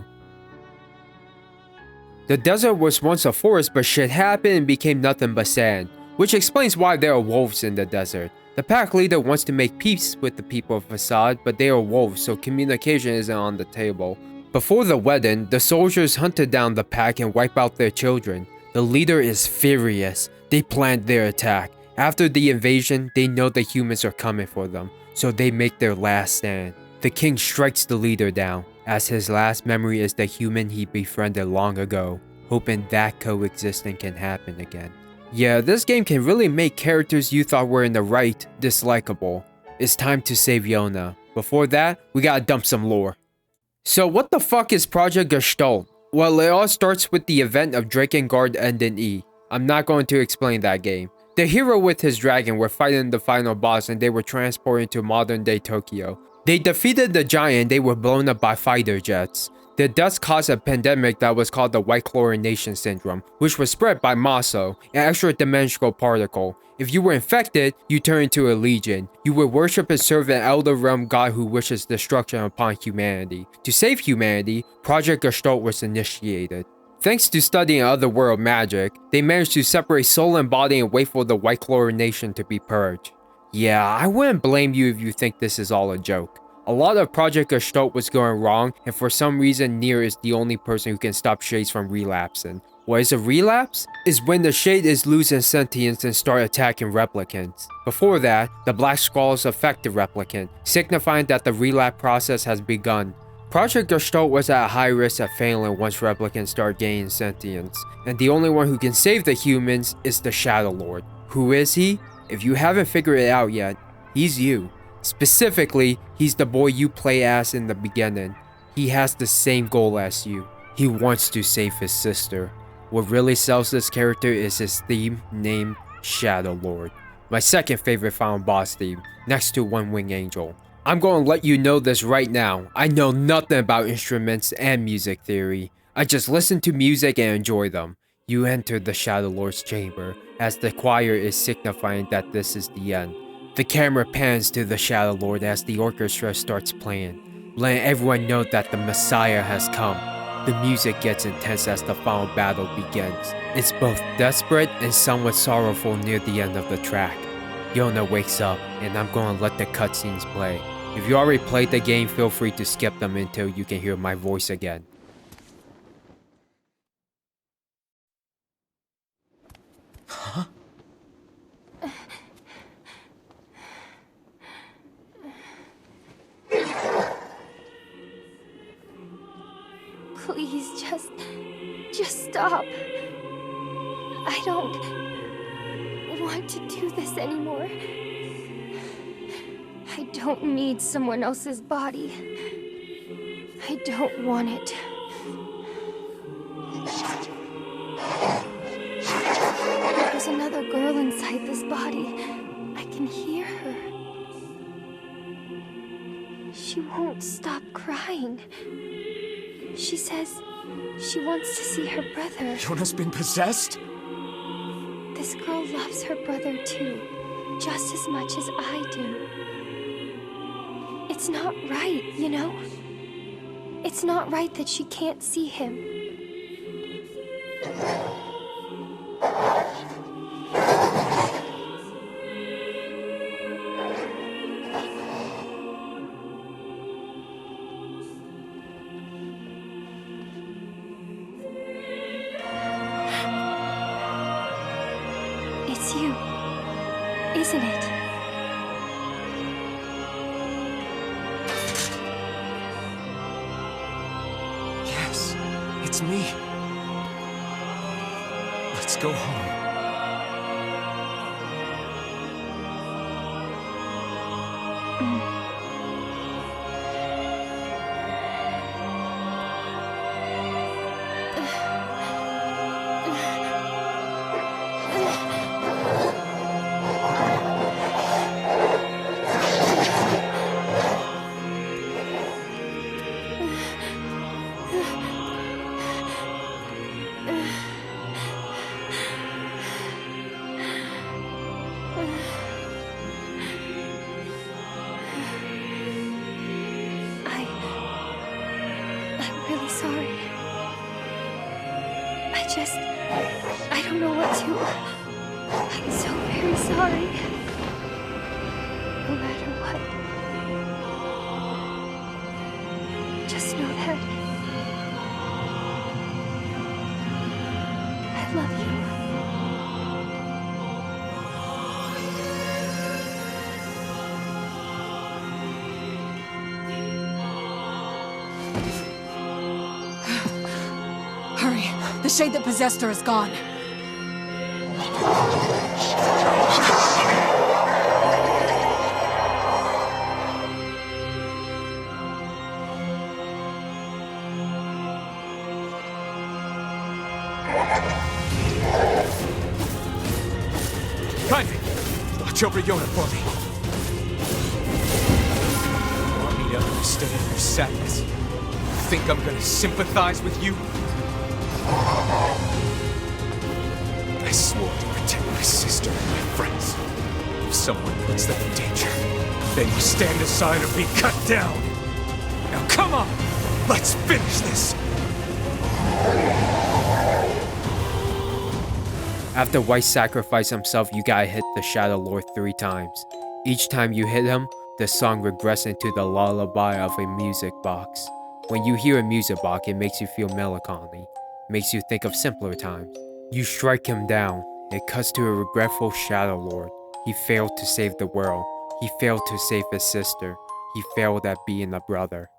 The desert was once a forest, but shit happened and became nothing but sand, which explains why there are wolves in the desert. The pack leader wants to make peace with the people of Facade, but they are wolves, so communication isn't on the table. Before the wedding, the soldiers hunted down the pack and wipe out their children. The leader is furious. They planned their attack. After the invasion, they know the humans are coming for them, so they make their last stand. The king strikes the leader down, as his last memory is the human he befriended long ago, hoping that coexisting can happen again. Yeah, this game can really make characters you thought were in the right dislikable. It's time to save Yona. Before that, we gotta dump some lore. So what the fuck is Project Gestalt? Well, it all starts with the event of Drakengard End in E. I'm not going to explain that game. The hero with his dragon were fighting the final boss and they were transported to modern day Tokyo. They defeated the giant, they were blown up by fighter jets. The deaths caused a pandemic that was called the White Chlorination Syndrome, which was spread by Maso, an extra-dimensional particle. If you were infected, you turn into a legion. You would worship and serve an elder realm god who wishes destruction upon humanity. To save humanity, Project Gestalt was initiated. Thanks to studying otherworld magic, they managed to separate soul and body and wait for the White Chlorination to be purged. Yeah, I wouldn't blame you if you think this is all a joke. A lot of Project Gestalt was going wrong, and for some reason NieR is the only person who can stop shades from relapsing. What is a relapse? Is when the shade is losing sentience and start attacking replicants. Before that, the black skulls affect the replicant, signifying that the relapse process has begun. Project Gestalt was at a high risk of failing once replicants start gaining sentience, and the only one who can save the humans is the Shadow Lord. Who is he? If you haven't figured it out yet, he's you. Specifically, he's the boy you play as in the beginning. He has the same goal as you. He wants to save his sister. What really sells this character is his theme named Shadow Lord. My second favorite final boss theme, next to One Wing Angel. I'm going to let you know this right now. I know nothing about instruments and music theory. I just listen to music and enjoy them. You enter the Shadow Lord's chamber, as the choir is signifying that this is the end. The camera pans to the Shadow Lord as the orchestra starts playing, letting everyone know that the Messiah has come. The music gets intense as the final battle begins. It's both desperate and somewhat sorrowful near the end of the track. Yona wakes up, and I'm going to let the cutscenes play. If you already played the game, feel free to skip them until you can hear my voice again. Huh? Please, just stop. I don't want to do this anymore. I don't need someone else's body. I don't want it. There's another girl inside this body. I can hear her. She won't stop crying. She says she wants to see her brother. Yona's been possessed? This girl loves her brother too, just as much as I do. It's not right, you know? It's not right that she can't see him. It's you, isn't it? Yes, it's me. Let's go home. I'm really sorry. I don't know what to. I'm so very sorry. No matter what. Just know that I love you. Hurry. The shade that possessed her is gone. Kindly, watch over Yona for me. You want me to understand your sadness? Think I'm gonna sympathize with you? I swore to protect my sister and my friends. If someone puts them in danger, they must stand aside or be cut down. Now come on, let's finish this. After White sacrificed himself, you gotta hit the Shadow Lord 3 times. Each time you hit him, the song regresses into the lullaby of a music box. When you hear a music box, it makes you feel melancholy, makes you think of simpler times. You strike him down, it cuts to a regretful Shadow Lord. He failed to save the world. He failed to save his sister. He failed at being a brother.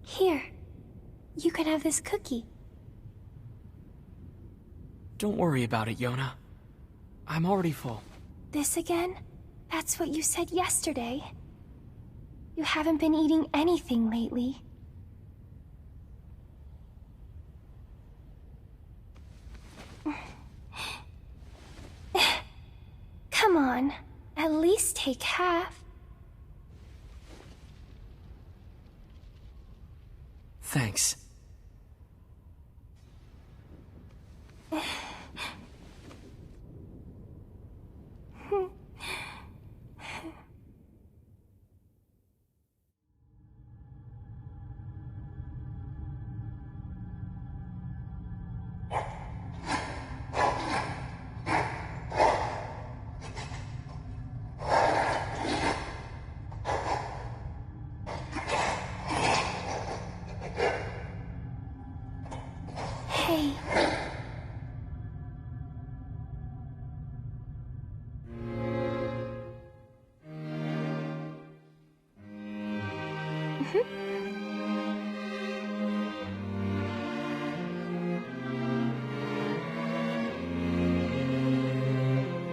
Here, you can have this cookie. Don't worry about it, Yona. I'm already full. This again? That's what you said yesterday. You haven't been eating anything lately. Come on, at least take half. Thanks.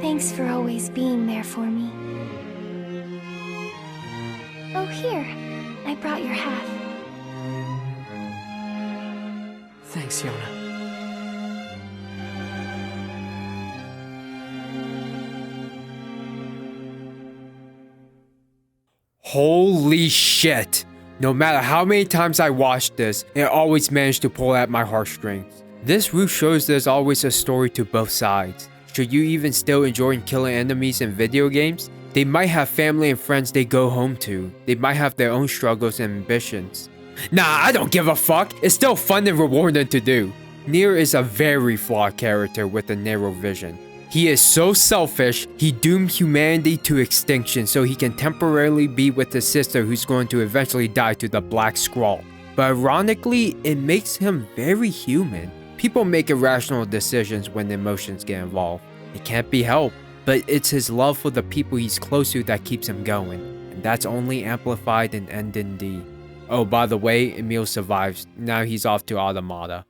Thanks for always being there for me. Oh, here. I brought your hat. Thanks, Yona. Holy shit! No matter how many times I watched this, it always managed to pull at my heartstrings. This route shows there's always a story to both sides. Should you even still enjoy killing enemies in video games? They might have family and friends they go home to. They might have their own struggles and ambitions. Nah, I don't give a fuck. It's still fun and rewarding to do. NieR is a very flawed character with a narrow vision. He is so selfish, he doomed humanity to extinction so he can temporarily be with his sister who's going to eventually die to the Black Scrawl. But ironically, it makes him very human. People make irrational decisions when emotions get involved. It can't be helped, but it's his love for the people he's close to that keeps him going. And that's only amplified in Ending D. Oh, by the way, Emil survives. Now he's off to Automata.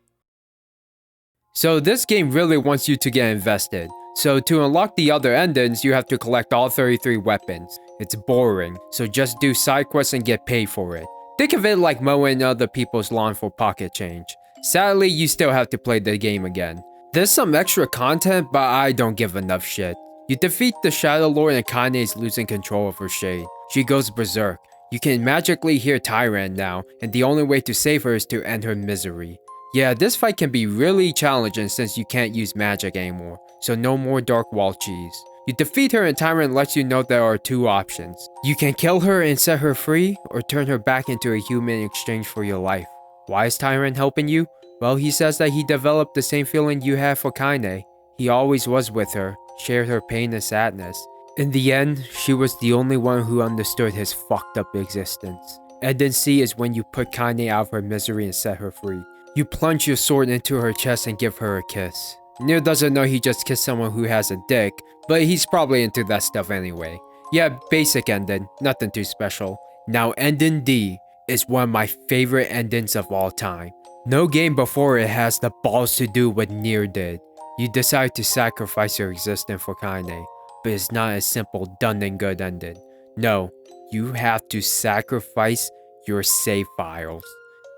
So this game really wants you to get invested. So to unlock the other endings, you have to collect all 33 weapons. It's boring, so just do side quests and get paid for it. Think of it like mowing other people's lawn for pocket change. Sadly, you still have to play the game again. There's some extra content, but I don't give enough shit. You defeat the Shadow Lord and Kaine is losing control of her shade. She goes berserk. You can magically hear Tyrant now, and the only way to save her is to end her misery. Yeah, this fight can be really challenging since you can't use magic anymore, so no more Dark Wall cheese. You defeat her and Tyrant lets you know there are two options. You can kill her and set her free, or turn her back into a human in exchange for your life. Why is Tyrant helping you? Well, he says that he developed the same feeling you have for Kaine. He always was with her, shared her pain and sadness. In the end, she was the only one who understood his fucked up existence. Ending C is when you put Kaine out of her misery and set her free. You plunge your sword into her chest and give her a kiss. NieR doesn't know he just kissed someone who has a dick, but he's probably into that stuff anyway. Yeah, basic ending, nothing too special. Now Ending D is one of my favorite endings of all time. No game before it has the balls to do what NieR did. You decide to sacrifice your existence for Kaine, but it's not a simple done and good ending. No, you have to sacrifice your save files.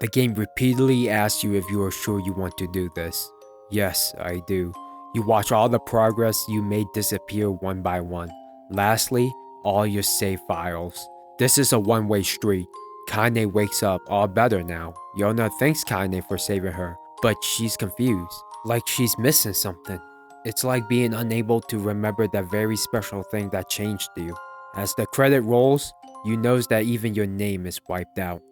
The game repeatedly asks you if you are sure you want to do this. Yes, I do. You watch all the progress you made disappear one by one. Lastly, all your save files. This is a one-way street. Kaine wakes up all better now. Yona thanks Kaine for saving her, but she's confused. Like she's missing something. It's like being unable to remember that very special thing that changed you. As the credit rolls, you notice that even your name is wiped out.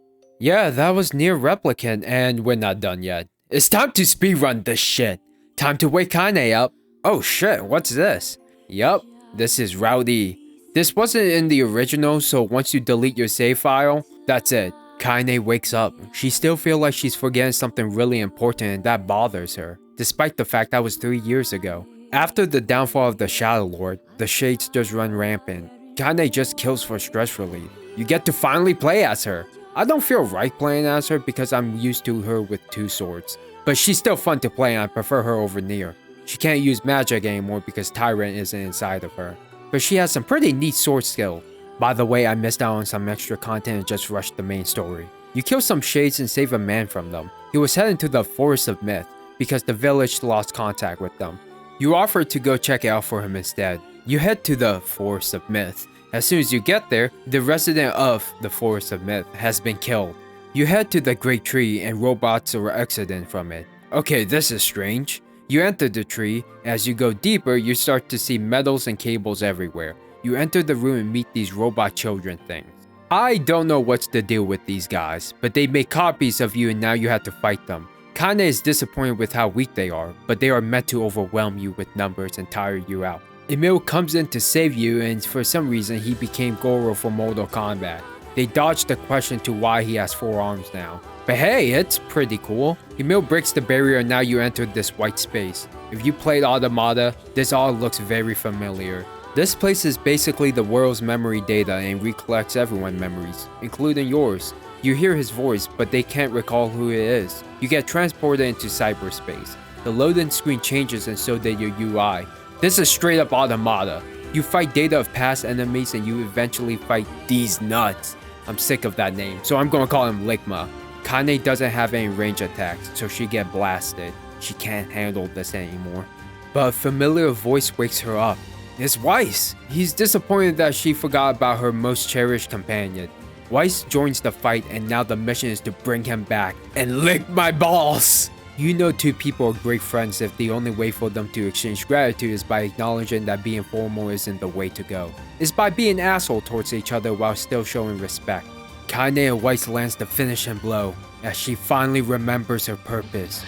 Yeah, that was NieR Replicant, and we're not done yet. It's time to speedrun this shit. Time to wake Kaine up. Oh shit, what's this? Yup, this is Rowdy. This wasn't in the original, so once you delete your save file, that's it. Kaine wakes up. She still feels like she's forgetting something really important and that bothers her, despite the fact that was 3 years ago. After the downfall of the Shadow Lord, the shades just run rampant. Kaine just kills for stress relief. You get to finally play as her. I don't feel right playing as her because I'm used to her with 2 swords, but she's still fun to play and I prefer her over NieR. She can't use magic anymore because Tyrant isn't inside of her, but she has some pretty neat sword skill. By the way, I missed out on some extra content and just rushed the main story. You kill some shades and save a man from them. He was heading to the Forest of Myth because the village lost contact with them. You offer to go check it out for him instead. You head to the Forest of Myth. As soon as you get there, the resident of the Forest of Myth has been killed. You head to the Great Tree and robots are exiting from it. Okay, this is strange. You enter the tree. As you go deeper, you start to see metals and cables everywhere. You enter the room and meet these robot children things. I don't know what's the deal with these guys, but they make copies of you and now you have to fight them. Kaine is disappointed with how weak they are, but they are meant to overwhelm you with numbers and tire you out. Emil comes in to save you and for some reason he became Goro for Mortal Kombat. They dodged the question to why he has 4 arms now. But hey, it's pretty cool. Emil breaks the barrier and now you enter this white space. If you played Automata, this all looks very familiar. This place is basically the world's memory data and recollects everyone's memories, including yours. You hear his voice, but they can't recall who it is. You get transported into cyberspace. The loading screen changes and so did your UI. This is straight up Automata. You fight data of past enemies and you eventually fight these nuts. I'm sick of that name, so I'm gonna call him Ligma. Kaine doesn't have any range attacks, so she get blasted. She can't handle this anymore. But a familiar voice wakes her up. It's Weiss! He's disappointed that she forgot about her most cherished companion. Weiss joins the fight and now the mission is to bring him back and lick my balls! You know two people are great friends if the only way for them to exchange gratitude is by acknowledging that being formal isn't the way to go. It's by being an asshole towards each other while still showing respect. Kaine and Weiss lands the finishing blow as she finally remembers her purpose.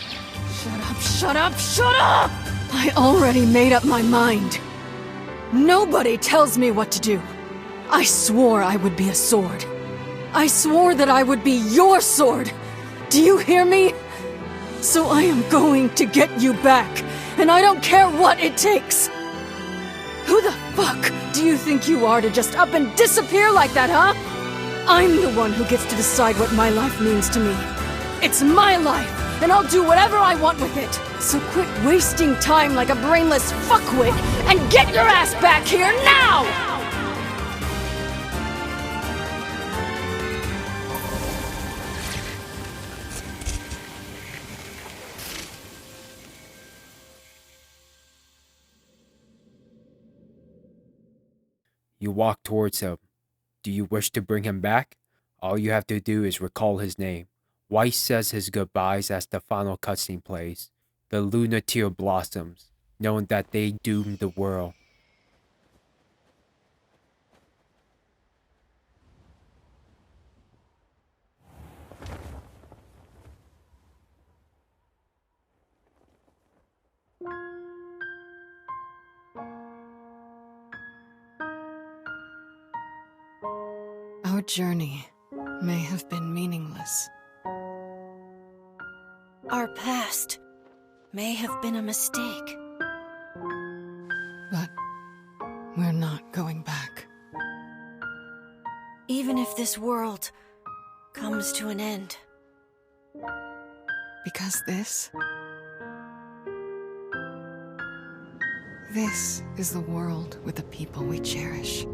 Shut up, shut up, shut up! I already made up my mind. Nobody tells me what to do. I swore I would be a sword. I swore that I would be your sword. Do you hear me? So I am going to get you back, and I don't care what it takes. Who the fuck do you think you are to just up and disappear like that, huh? I'm the one who gets to decide what my life means to me. It's my life, and I'll do whatever I want with it. So quit wasting time like a brainless fuckwit and get your ass back here now! You walk towards him. Do you wish to bring him back? All you have to do is recall his name. Weiss says his goodbyes as the final cutscene plays. The lunar tear blossoms, knowing that they doomed the world. Our journey may have been meaningless. Our past may have been a mistake. But we're not going back. Even if this world comes to an end. Because this is the world with the people we cherish.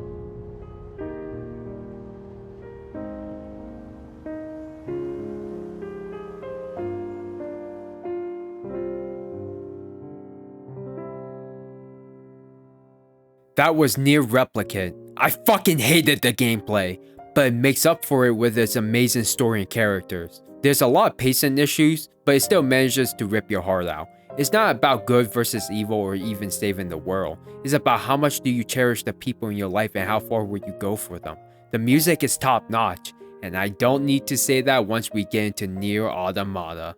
That was NieR Replicant. I fucking hated the gameplay, but it makes up for it with its amazing story and characters. There's a lot of pacing issues, but it still manages to rip your heart out. It's not about good versus evil or even saving the world. It's about how much do you cherish the people in your life and how far will you go for them. The music is top notch, and I don't need to say that once we get into NieR Automata.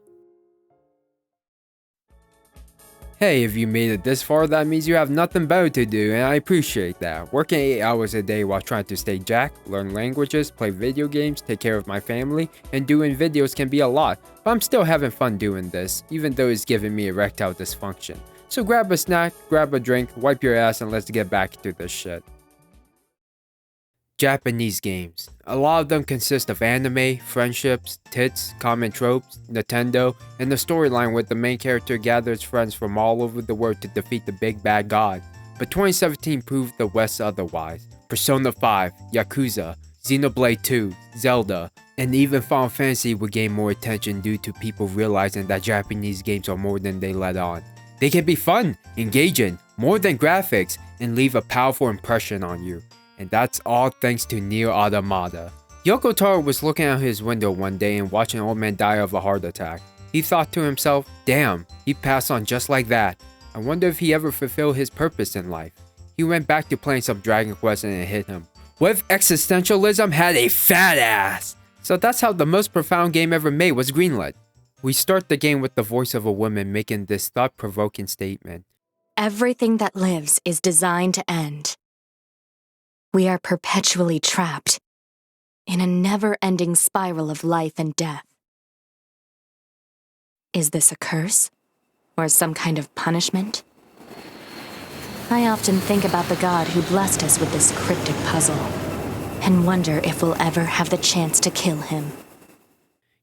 Hey, if you made it this far, that means you have nothing better to do, and I appreciate that. Working 8 hours a day while trying to stay jacked, learn languages, play video games, take care of my family, and doing videos can be a lot, but I'm still having fun doing this, even though it's giving me erectile dysfunction. So grab a snack, grab a drink, wipe your ass, and let's get back to this shit. Japanese games. A lot of them consist of anime, friendships, tits, common tropes, Nintendo, and the storyline where the main character gathers friends from all over the world to defeat the big bad god. But 2017 proved the West otherwise. Persona 5, Yakuza, Xenoblade 2, Zelda, and even Final Fantasy would gain more attention due to people realizing that Japanese games are more than they let on. They can be fun, engaging, more than graphics, and leave a powerful impression on you. And that's all thanks to NieR Automata. Yoko Taro was looking out his window one day and watching an old man die of a heart attack. He thought to himself, damn, he passed on just like that. I wonder if he ever fulfilled his purpose in life. He went back to playing some Dragon Quest and it hit him. What if existentialism had a fat ass? So that's how the most profound game ever made was greenlit. We start the game with the voice of a woman making this thought-provoking statement. Everything that lives is designed to end. We are perpetually trapped in a never-ending spiral of life and death. Is this a curse? Or some kind of punishment? I often think about the God who blessed us with this cryptic puzzle, and wonder if we'll ever have the chance to kill him.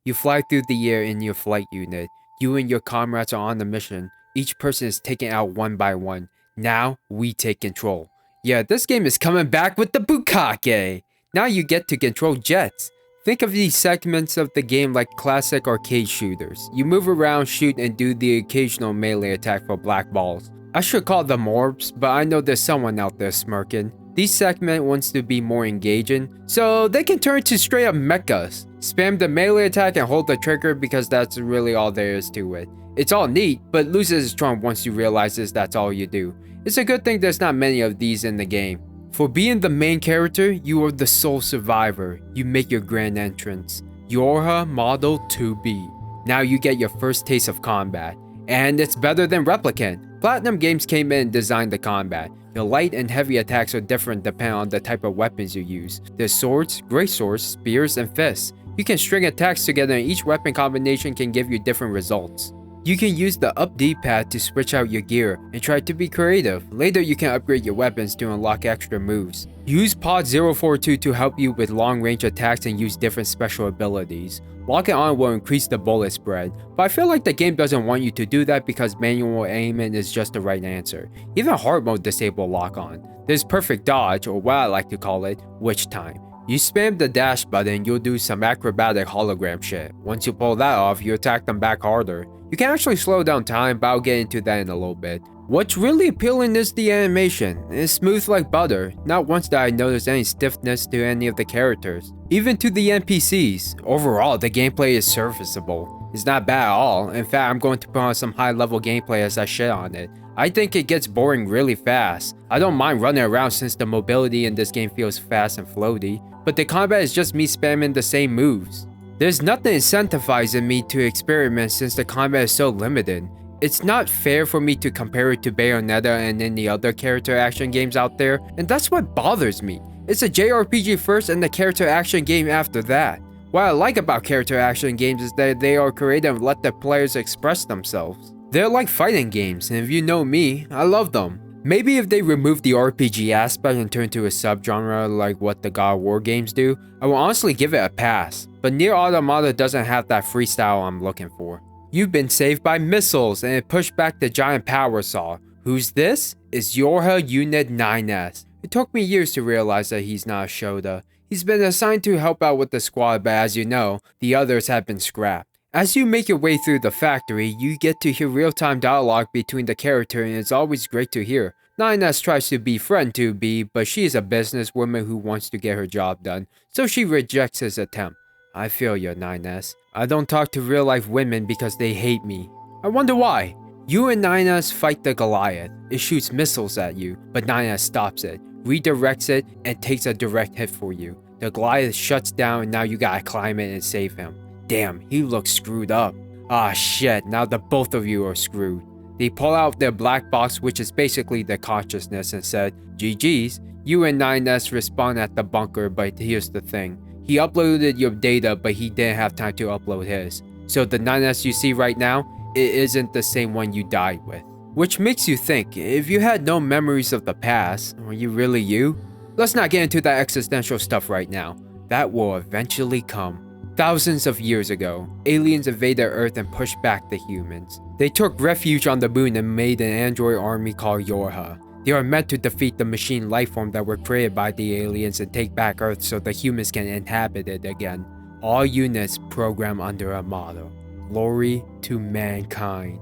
You fly through the air in your flight unit. You and your comrades are on a mission. Each person is taken out one by one. Now, we take control. Yeah, this game is coming back with the bukkake! Now you get to control jets. Think of these segments of the game like classic arcade shooters. You move around, shoot, and do the occasional melee attack for black balls. I should call them orbs, but I know there's someone out there smirking. These segment wants to be more engaging, so they can turn to straight up mechas. Spam the melee attack and hold the trigger because that's really all there is to it. It's all neat, but loses its charm once you realize that's all you do. It's a good thing there's not many of these in the game. For being the main character, you are the sole survivor. You make your grand entrance. Yorha Model 2B. Now you get your first taste of combat. And it's better than Replicant. Platinum Games came in and designed the combat. Your light and heavy attacks are different depending on the type of weapons you use. There's swords, great swords, spears, and fists. You can string attacks together and each weapon combination can give you different results. You can use the up D-pad to switch out your gear and try to be creative. Later you can upgrade your weapons to unlock extra moves. Use Pod 042 to help you with long range attacks and use different special abilities. Lock it on will increase the bullet spread, but I feel like the game doesn't want you to do that because manual aiming is just the right answer. Even hard mode disable lock on. There's perfect dodge, or what I like to call it, witch time. You spam the dash button, you'll do some acrobatic hologram shit. Once you pull that off, you attack them back harder. You can actually slow down time, but I'll get into that in a little bit. What's really appealing is the animation. It's smooth like butter. Not once did I notice any stiffness to any of the characters. Even to the NPCs. Overall, the gameplay is serviceable. It's not bad at all. In fact, I'm going to put on some high level gameplay as I shit on it. I think it gets boring really fast. I don't mind running around since the mobility in this game feels fast and floaty, but the combat is just me spamming the same moves. There's nothing incentivizing me to experiment since the combat is so limited. It's not fair for me to compare it to Bayonetta and any other character action games out there, and that's what bothers me. It's a JRPG first and the character action game after that. What I like about character action games is that they are creative and let the players express themselves. They're like fighting games, and if you know me, I love them. Maybe if they remove the RPG aspect and turn to a subgenre like what the God of War games do, I will honestly give it a pass. But NieR Automata doesn't have that freestyle I'm looking for. You've been saved by missiles and it pushed back the giant power saw. Who's this? It's Yorha Unit 9S. It took me years to realize that he's not a Shoda. He's been assigned to help out with the squad, but as you know, the others have been scrapped. As you make your way through the factory, you get to hear real-time dialogue between the character and it's always great to hear. 9S tries to befriend 2B, but she is a businesswoman who wants to get her job done, so she rejects his attempt. I feel you, 9S. I don't talk to real-life women because they hate me. I wonder why. You and 9S fight the Goliath. It shoots missiles at you, but 9S stops it, redirects it, and takes a direct hit for you. The Goliath shuts down and now you gotta climb it and save him. Damn, he looks screwed up. Ah shit, now the both of you are screwed. They pull out their black box, which is basically their consciousness, and said, GG's. You and 9S respawn at the bunker, but here's the thing. He uploaded your data, but he didn't have time to upload his. So the 9S you see right now, it isn't the same one you died with. Which makes you think, if you had no memories of the past, are you really you? Let's not get into that existential stuff right now. That will eventually come. Thousands of years ago, aliens invaded Earth and pushed back the humans. They took refuge on the moon and made an android army called Yorha. They are meant to defeat the machine lifeform that were created by the aliens and take back Earth so the humans can inhabit it again. All units program under a motto: glory to mankind.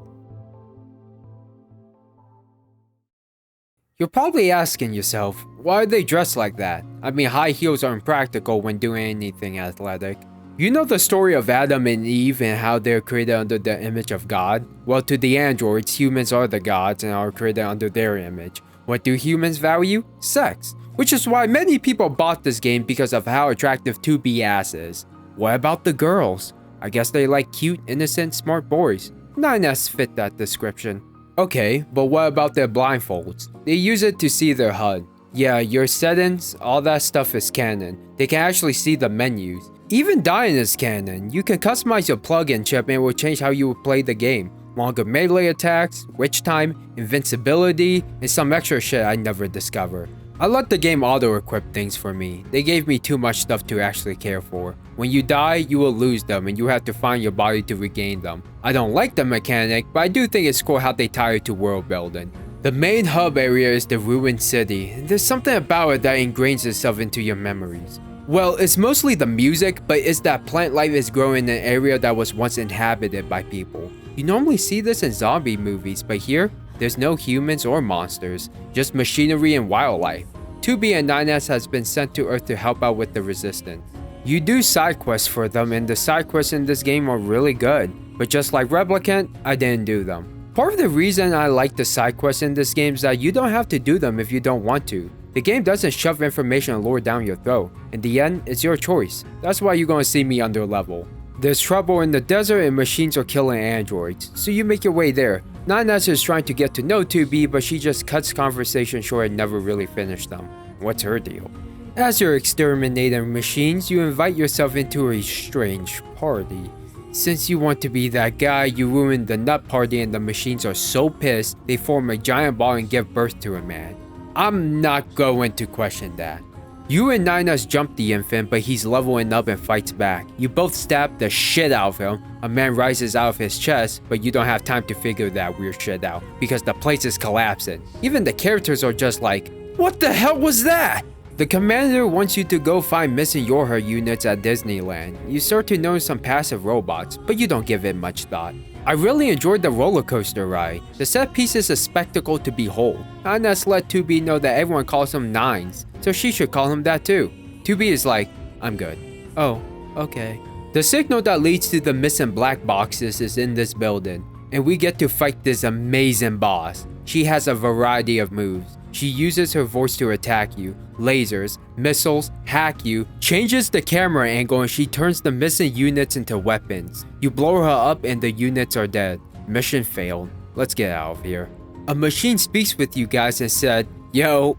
You're probably asking yourself, why are they dressed like that? I mean, high heels are impractical when doing anything athletic. You know the story of Adam and Eve and how they're created under the image of God? Well, to the androids, humans are the gods and are created under their image. What do humans value? Sex. Which is why many people bought this game because of how attractive 2B ass is. What about the girls? I guess they like cute, innocent, smart boys. 9S fit that description. Okay, but what about their blindfolds? They use it to see their HUD. Yeah, your settings, all that stuff is canon. They can actually see the menus. Even dying is canon. You can customize your plugin chip and it will change how you will play the game. Longer melee attacks, witch time, invincibility, and some extra shit I never discovered. I let the game auto-equip things for me. They gave me too much stuff to actually care for. When you die, you will lose them and you have to find your body to regain them. I don't like the mechanic, but I do think it's cool how they tie it to world building. The main hub area is the ruined city. There's something about it that ingrains itself into your memories. Well, it's mostly the music, but it's that plant life is growing in an area that was once inhabited by people. You normally see this in zombie movies, but here, there's no humans or monsters, just machinery and wildlife. 2B and 9S has been sent to Earth to help out with the resistance. You do side quests for them, and the side quests in this game are really good, but just like Replicant, I didn't do them. Part of the reason I like the side quests in this game is that you don't have to do them if you don't want to. The game doesn't shove information and lore down your throat. In the end, it's your choice. That's why you're gonna see me under level. There's trouble in the desert and machines are killing androids, so you make your way there. 9S is trying to get to know 2B, but she just cuts conversation short and never really finished them. What's her deal? As you're exterminating machines, you invite yourself into a strange party. Since you want to be that guy, you ruin the nut party and the machines are so pissed, they form a giant ball and give birth to a man. I'm not going to question that. You and 9S jump the infant, but he's leveling up and fights back. You both stab the shit out of him. A man rises out of his chest, but you don't have time to figure that weird shit out because the place is collapsing. Even the characters are just like, what the hell was that? The commander wants you to go find missing Yorha units at Disneyland. You start to notice some passive robots, but you don't give it much thought. I really enjoyed the roller coaster ride. The set piece is a spectacle to behold. 9S let 2B know that everyone calls him Nines, so she should call him that too. 2B is like, I'm good. Oh, okay. The signal that leads to the missing black boxes is in this building, and we get to fight this amazing boss. She has a variety of moves. She uses her voice to attack you, lasers, missiles, hack you, changes the camera angle, and she turns the missing units into weapons. You blow her up and the units are dead. Mission failed. Let's get out of here. A machine speaks with you guys and said, Yo,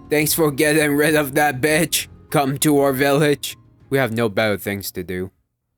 thanks for getting rid of that bitch. Come to our village. We have no better things to do.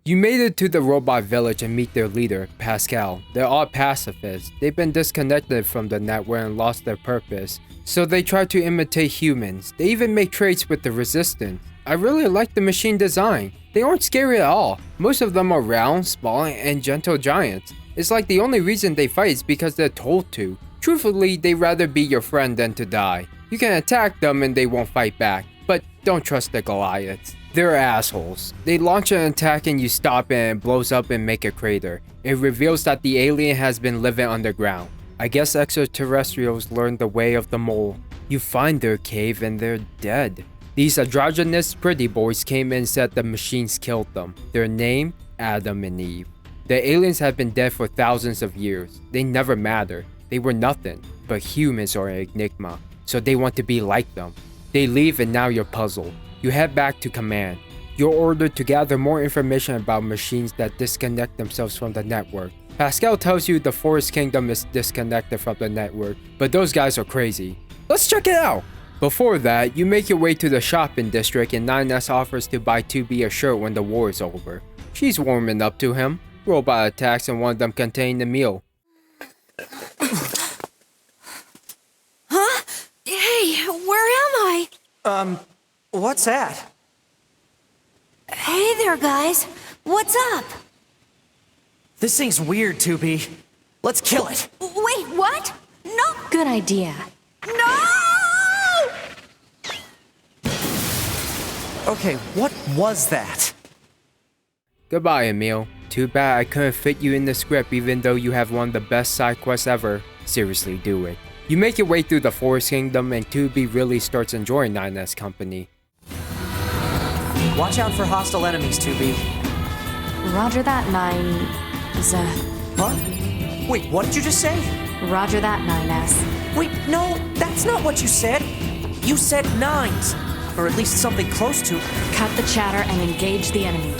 You made it to the robot village and meet their leader, Pascal. They're all pacifists. They've been disconnected from the network and lost their purpose, so they try to imitate humans. They even make trades with the resistance. I really like the machine design. They aren't scary at all. Most of them are round, small, and gentle giants. It's like the only reason they fight is because they're told to. Truthfully, they'd rather be your friend than to die. You can attack them and they won't fight back, but don't trust the Goliaths. They're assholes. They launch an attack and you stop it and it blows up and make a crater. It reveals that the alien has been living underground. I guess extraterrestrials learned the way of the mole. You find their cave and they're dead. These androgynous pretty boys came in and said the machines killed them. Their name, Adam and Eve. The aliens have been dead for thousands of years. They never mattered. They were nothing. But humans are an enigma, so they want to be like them. They leave and now you're puzzled. You head back to command. You're ordered to gather more information about machines that disconnect themselves from the network. Pascal tells you the Forest Kingdom is disconnected from the network, but those guys are crazy. Let's check it out! Before that, you make your way to the shopping district and 9S offers to buy 2B a shirt when the war is over. She's warming up to him. Robot attacks and one of them contain the meal. Huh? Hey, where am I? What's that? Hey there, guys. What's up? This thing's weird, 2B. Let's kill it. Wait, what? No! Good idea. No! Okay, what was that? Goodbye, Emil. Too bad I couldn't fit you in the script even though you have one of the best side quests ever. Seriously, do it. You make your way through the Forest Kingdom and 2B really starts enjoying 9S company. Watch out for hostile enemies, 2B. Roger that, 9... Huh? Wait, what did you just say? Roger that, 9S. Wait, no, that's not what you said. You said 9s. Or at least something close to. Cut the chatter and engage the enemy.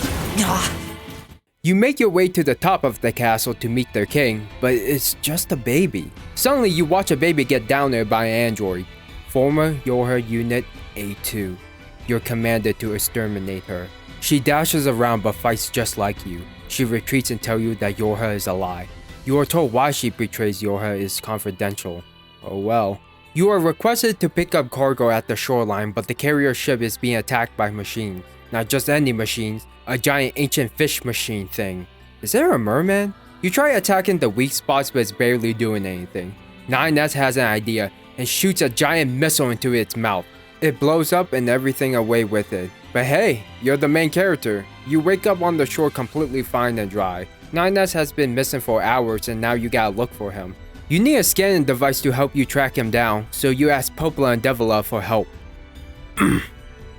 You make your way to the top of the castle to meet their king, but it's just a baby. Suddenly you watch a baby get down there by an android. Former Yorha Unit A2. You're commanded to exterminate her. She dashes around but fights just like you. She retreats and tells you that Yorha is a lie. You are told why she betrays Yorha is confidential. Oh well. You are requested to pick up cargo at the shoreline, but the carrier ship is being attacked by machines. Not just any machines, a giant ancient fish machine thing. Is there a merman? You try attacking the weak spots, but it's barely doing anything. 9S has an idea and shoots a giant missile into its mouth. It blows up and everything away with it. But hey, you're the main character. You wake up on the shore completely fine and dry. 9S has been missing for hours and now you gotta look for him. You need a scanning device to help you track him down, so you ask Popola and Devila for help.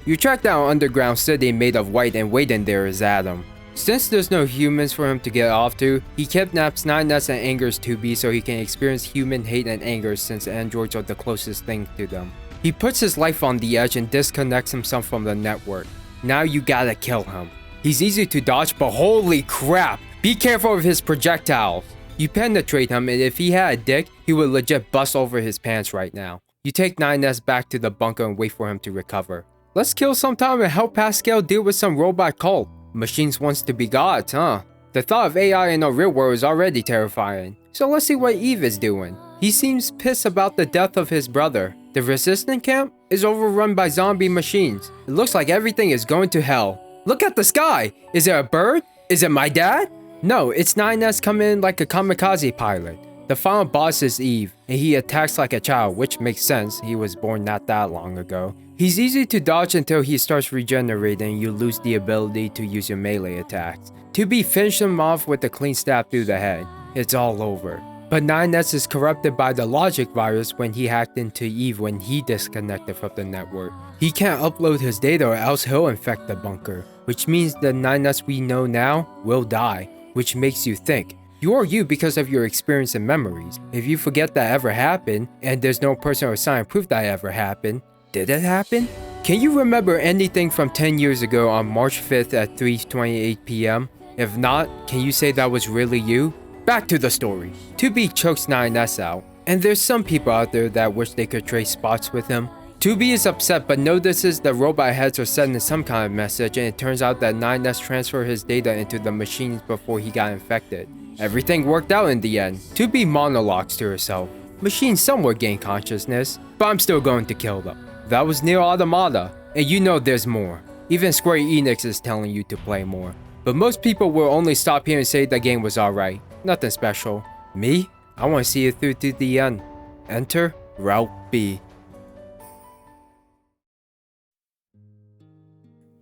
You track down an underground city made of white and waiting there is Adam. Since there's no humans for him to get off to, he kidnaps 9S and angers 2B so he can experience human hate and anger since androids are the closest thing to them. He puts his life on the edge and disconnects himself from the network. Now you gotta kill him. He's easy to dodge, but holy crap! Be careful of his projectiles! You penetrate him, and if he had a dick, he would legit bust over his pants right now. You take 9S back to the bunker and wait for him to recover. Let's kill some time and help Pascal deal with some robot cult. Machines wants to be gods, huh? The thought of AI in the real world is already terrifying. So let's see what Eve is doing. He seems pissed about the death of his brother. The resistance camp is overrun by zombie machines. It looks like everything is going to hell. Look at the sky! Is it a bird? Is it my dad? No, it's 9S coming in like a kamikaze pilot. The final boss is Eve, and he attacks like a child, which makes sense, he was born not that long ago. He's easy to dodge until he starts regenerating and you lose the ability to use your melee attacks. 2B finished him off with a clean stab through the head. It's all over. But 9S is corrupted by the logic virus when he hacked into Eve when he disconnected from the network. He can't upload his data or else he'll infect the bunker, which means the 9S we know now will die. Which makes you think, you are you because of your experience and memories. If you forget that ever happened, and there's no person or sign proof that ever happened, did it happen? Can you remember anything from 10 years ago on March 5th at 3:28 PM? If not, can you say that was really you? Back to the story. 2B chokes 9S out, and there's some people out there that wish they could trade spots with him. 2B is upset but notices the robot heads are sending some kind of message, and it turns out that 9S transferred his data into the machines before he got infected. Everything worked out in the end. 2B monologues to herself. Machines somewhat gain consciousness, but I'm still going to kill them. That was NieR Automata, and you know there's more. Even Square Enix is telling you to play more. But most people will only stop here and say the game was alright. Nothing special. Me? I want to see it through to the end. Enter Route B.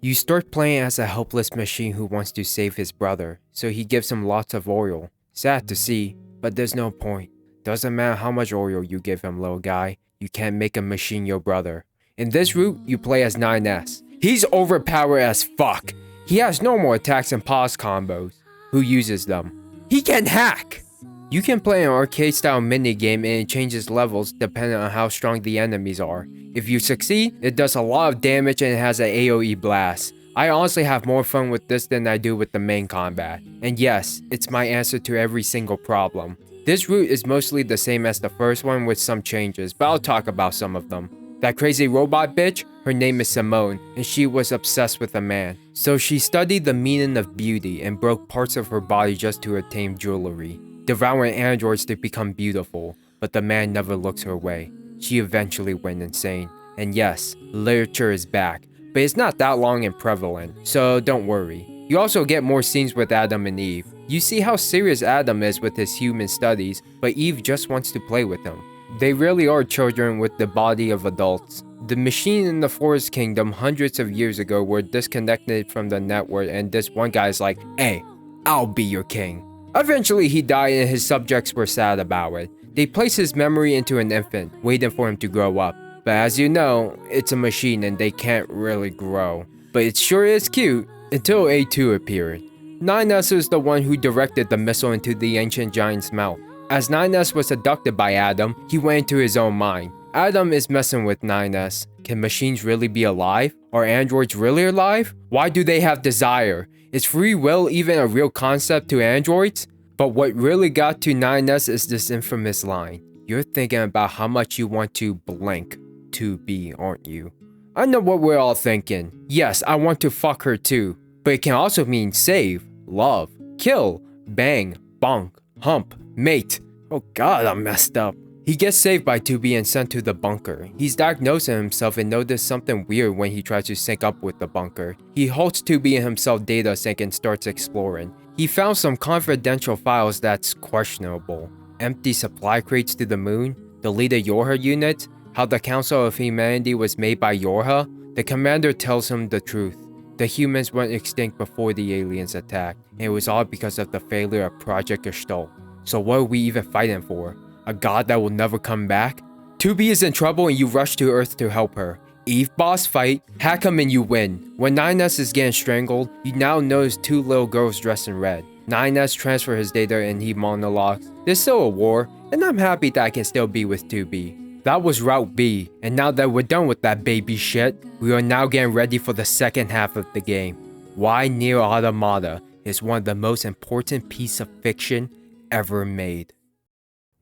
You start playing as a helpless machine who wants to save his brother, so he gives him lots of oil. Sad to see, but there's no point. Doesn't matter how much oil you give him, little guy, you can't make a machine your brother. In this route, you play as 9S. He's overpowered as fuck. He has normal attacks and pause combos. Who uses them? He can hack! You can play an arcade-style minigame and it changes levels depending on how strong the enemies are. If you succeed, it does a lot of damage and it has an AoE blast. I honestly have more fun with this than I do with the main combat. And yes, it's my answer to every single problem. This route is mostly the same as the first one with some changes, but I'll talk about some of them. That crazy robot bitch, her name is Simone, and she was obsessed with a man. So she studied the meaning of beauty and broke parts of her body just to attain jewelry, devouring androids to become beautiful, but the man never looks her way. She eventually went insane. And yes, literature is back, but it's not that long and prevalent, so don't worry. You also get more scenes with Adam and Eve. You see how serious Adam is with his human studies, but Eve just wants to play with him. They really are children with the body of adults. The machine in the Forest Kingdom hundreds of years ago were disconnected from the network, and this one guy's like, hey, I'll be your king. Eventually he died and his subjects were sad about it. They placed his memory into an infant, waiting for him to grow up. But as you know, it's a machine and they can't really grow. But it sure is cute, until A2 appeared. 9S is the one who directed the missile into the ancient giant's mouth. As 9S was abducted by Adam, he went into his own mind. Adam is messing with 9S. Can machines really be alive? Are androids really alive? Why do they have desire? Is free will even a real concept to androids? But what really got to 9S is this infamous line. You're thinking about how much you want to blank 2B, aren't you? I know what we're all thinking. Yes, I want to fuck her too. But it can also mean save, love, kill, bang, bonk, hump, mate. Oh god, I'm messed up. He gets saved by 2B and sent to the bunker. He's diagnosing himself and noticed something weird when he tries to sync up with the bunker. He halts 2B and himself data sync and starts exploring. He found some confidential files that's questionable. Empty supply crates to the moon, deleted Yorha units, how the Council of Humanity was made by Yorha. The commander tells him the truth. The humans went extinct before the aliens attacked, and it was all because of the failure of Project Gestalt. So what are we even fighting for? A god that will never come back? 2B is in trouble and you rush to Earth to help her. Eve boss fight, hack him and you win. When 9S is getting strangled, you now notice 2 little girls dressed in red. 9S transfers his data and he monologues, "There's still a war, and I'm happy that I can still be with 2B. That was Route B, and now that we're done with that baby shit, we are now getting ready for the second half of the game. Why NieR Automata is one of the most important pieces of fiction ever made."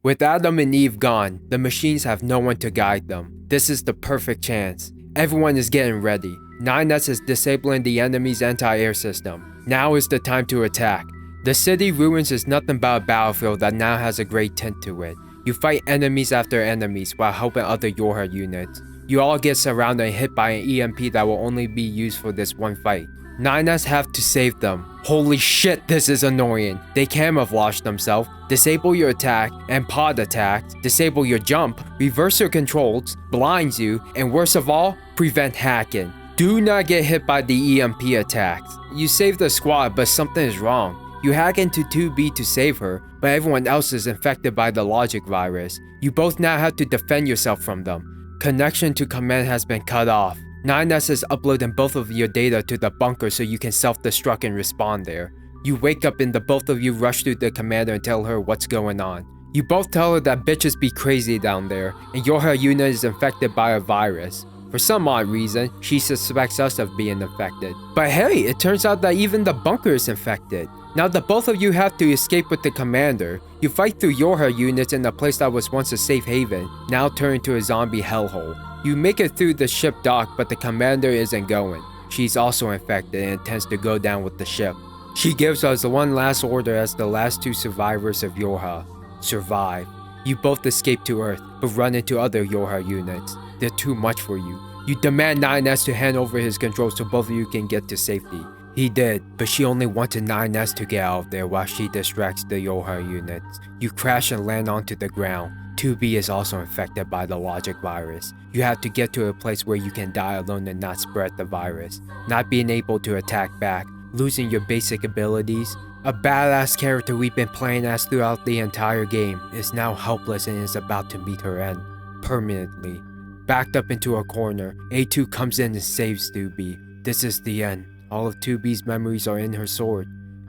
With Adam and Eve gone, the machines have no one to guide them. This is the perfect chance. Everyone is getting ready. 9S is disabling the enemy's anti-air system. Now is the time to attack. The city ruins is nothing but a battlefield that now has a great tint to it. You fight enemies after enemies while helping other Yorha units. You all get surrounded and hit by an EMP that will only be used for this one fight. 9S have to save them. Holy shit, this is annoying. They camouflage themselves, disable your attack and pod attacks, disable your jump, reverse your controls, blinds you, and worst of all, prevent hacking. Do not get hit by the EMP attacks. You save the squad, but something is wrong. You hack into 2B to save her, but everyone else is infected by the logic virus. You both now have to defend yourself from them. Connection to command has been cut off. 9S is uploading both of your data to the bunker so you can self-destruct and respawn there. You wake up and the both of you rush to the commander and tell her what's going on. You both tell her that bitches be crazy down there, and Yorha unit is infected by a virus. For some odd reason, she suspects us of being infected. But hey, it turns out that even the bunker is infected. Now the both of you have to escape with the commander. You fight through Yorha units in a place that was once a safe haven, now turned into a zombie hellhole. You make it through the ship dock, but the commander isn't going. She's also infected and intends to go down with the ship. She gives us one last order as the last 2 survivors of Yorha. Survive. You both escape to Earth, but run into other Yorha units. They're too much for you. You demand 9S to hand over his controls so both of you can get to safety. He did, but she only wanted 9S to get out of there while she distracts the Yorha units. You crash and land onto the ground. 2B is also infected by the logic virus. You have to get to a place where you can die alone and not spread the virus. Not being able to attack back, losing your basic abilities. A badass character we've been playing as throughout the entire game is now helpless and is about to meet her end. Permanently. Backed up into a corner, A2 comes in and saves 2B. This is the end. All of 2B's memories are in her sword.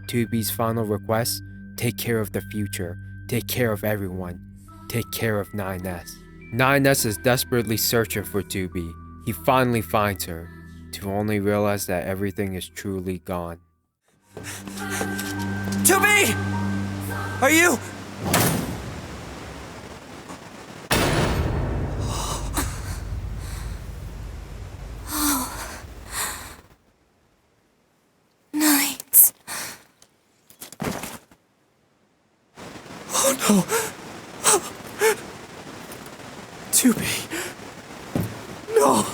2B's final request? Take care of the future. Take care of everyone. Take care of 9S. 9S is desperately searching for 2B. He finally finds her, to only realize that everything is truly gone. 2B! Are you... Night. Oh no! 2B. No!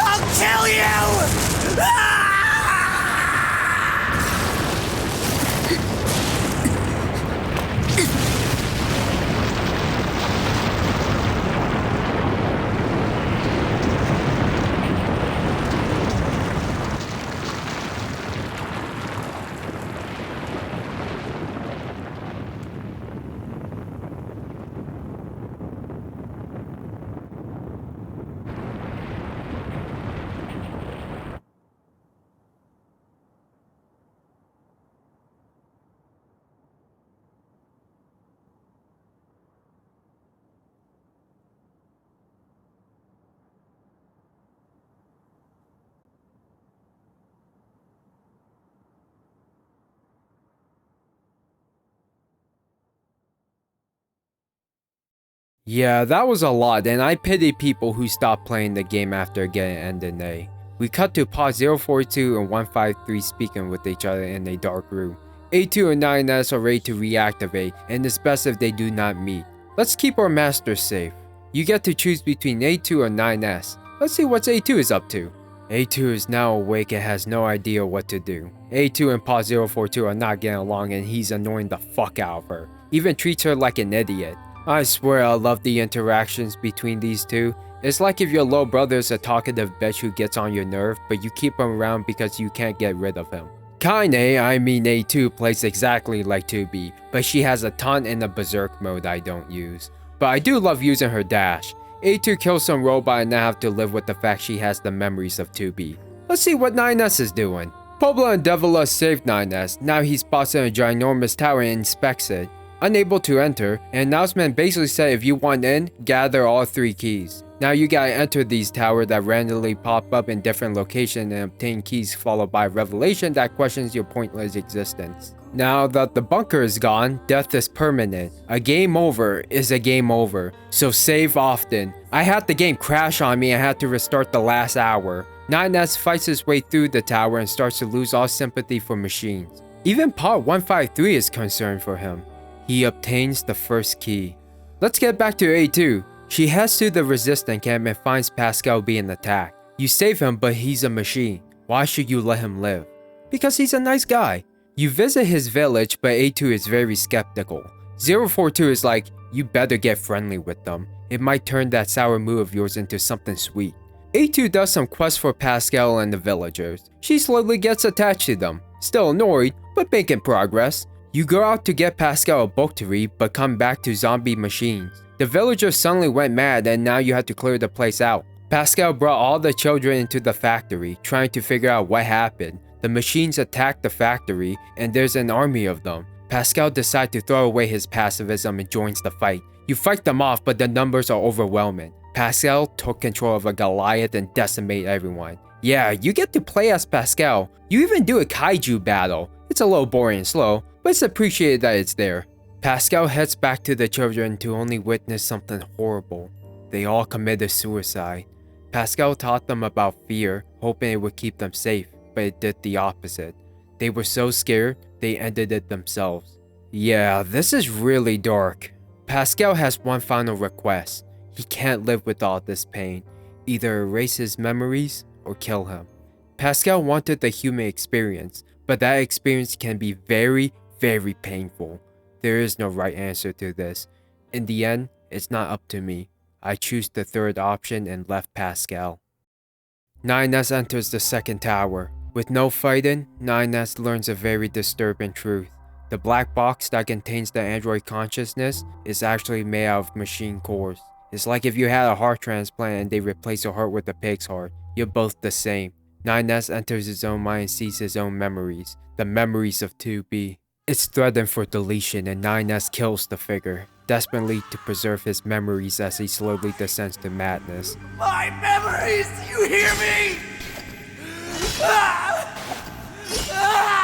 I'll kill you! Yeah, that was a lot, and I pity people who stopped playing the game after getting ended A. We cut to Pod 042 and 153 speaking with each other in a dark room. A2 and 9S are ready to reactivate, and it's best if they do not meet. Let's keep our masters safe. You get to choose between A2 or 9S. Let's see what A2 is up to. A2 is now awake and has no idea what to do. A2 and Pod 042 are not getting along and he's annoying the fuck out of her. Even treats her like an idiot. I swear I love the interactions between these two. It's like if your little brother is a talkative bitch who gets on your nerve, but you keep him around because you can't get rid of him. Kaine, I mean A2, plays exactly like 2B, but she has a taunt in the berserk mode I don't use. But I do love using her dash. A2 kills some robot and now have to live with the fact she has the memories of 2B. Let's see what 9S is doing. Pobla and Devila saved 9S. Now he spots a ginormous tower and inspects it. Unable to enter, an announcement basically said if you want in, gather all 3 keys. Now you gotta enter these towers that randomly pop up in different locations and obtain keys followed by a revelation that questions your pointless existence. Now that the bunker is gone, death is permanent. A game over is a game over, so save often. I had the game crash on me and had to restart the last hour. 9S fights his way through the tower and starts to lose all sympathy for machines. Even Pod 153 is concerned for him. He obtains the first key. Let's get back to A2. She heads to the resistance camp and finds Pascal being attacked. You save him, but he's a machine. Why should you let him live? Because he's a nice guy. You visit his village, but A2 is very skeptical. 042 is like, you better get friendly with them. It might turn that sour mood of yours into something sweet. A2 does some quests for Pascal and the villagers. She slowly gets attached to them. Still annoyed, but making progress. You go out to get Pascal a book to read, but come back to zombie machines. The villagers suddenly went mad and now you have to clear the place out. Pascal brought all the children into the factory, trying to figure out what happened. The machines attack the factory and there's an army of them. Pascal decides to throw away his pacifism and joins the fight. You fight them off, but the numbers are overwhelming. Pascal took control of a Goliath and decimate everyone. Yeah, you get to play as Pascal. You even do a kaiju battle. It's a little boring and slow, but it's appreciated that it's there. Pascal heads back to the children to only witness something horrible. They all committed suicide. Pascal taught them about fear, hoping it would keep them safe, but it did the opposite. They were so scared, they ended it themselves. Yeah, this is really dark. Pascal has one final request. He can't live with all this pain. Either erase his memories or kill him. Pascal wanted the human experience, but that experience can be very, very painful. There is no right answer to this. In the end, it's not up to me. I choose the third option and left Pascal. 9S enters the second tower. With no fighting, 9S learns a very disturbing truth. The black box that contains the android consciousness is actually made out of machine cores. It's like if you had a heart transplant and they replace your heart with a pig's heart. You're both the same. 9S enters his own mind and sees his own memories. The memories of 2B. It's threatened for deletion and 9S kills the figure, desperately to preserve his memories as he slowly descends to madness. My memories! You hear me? Ah! Ah!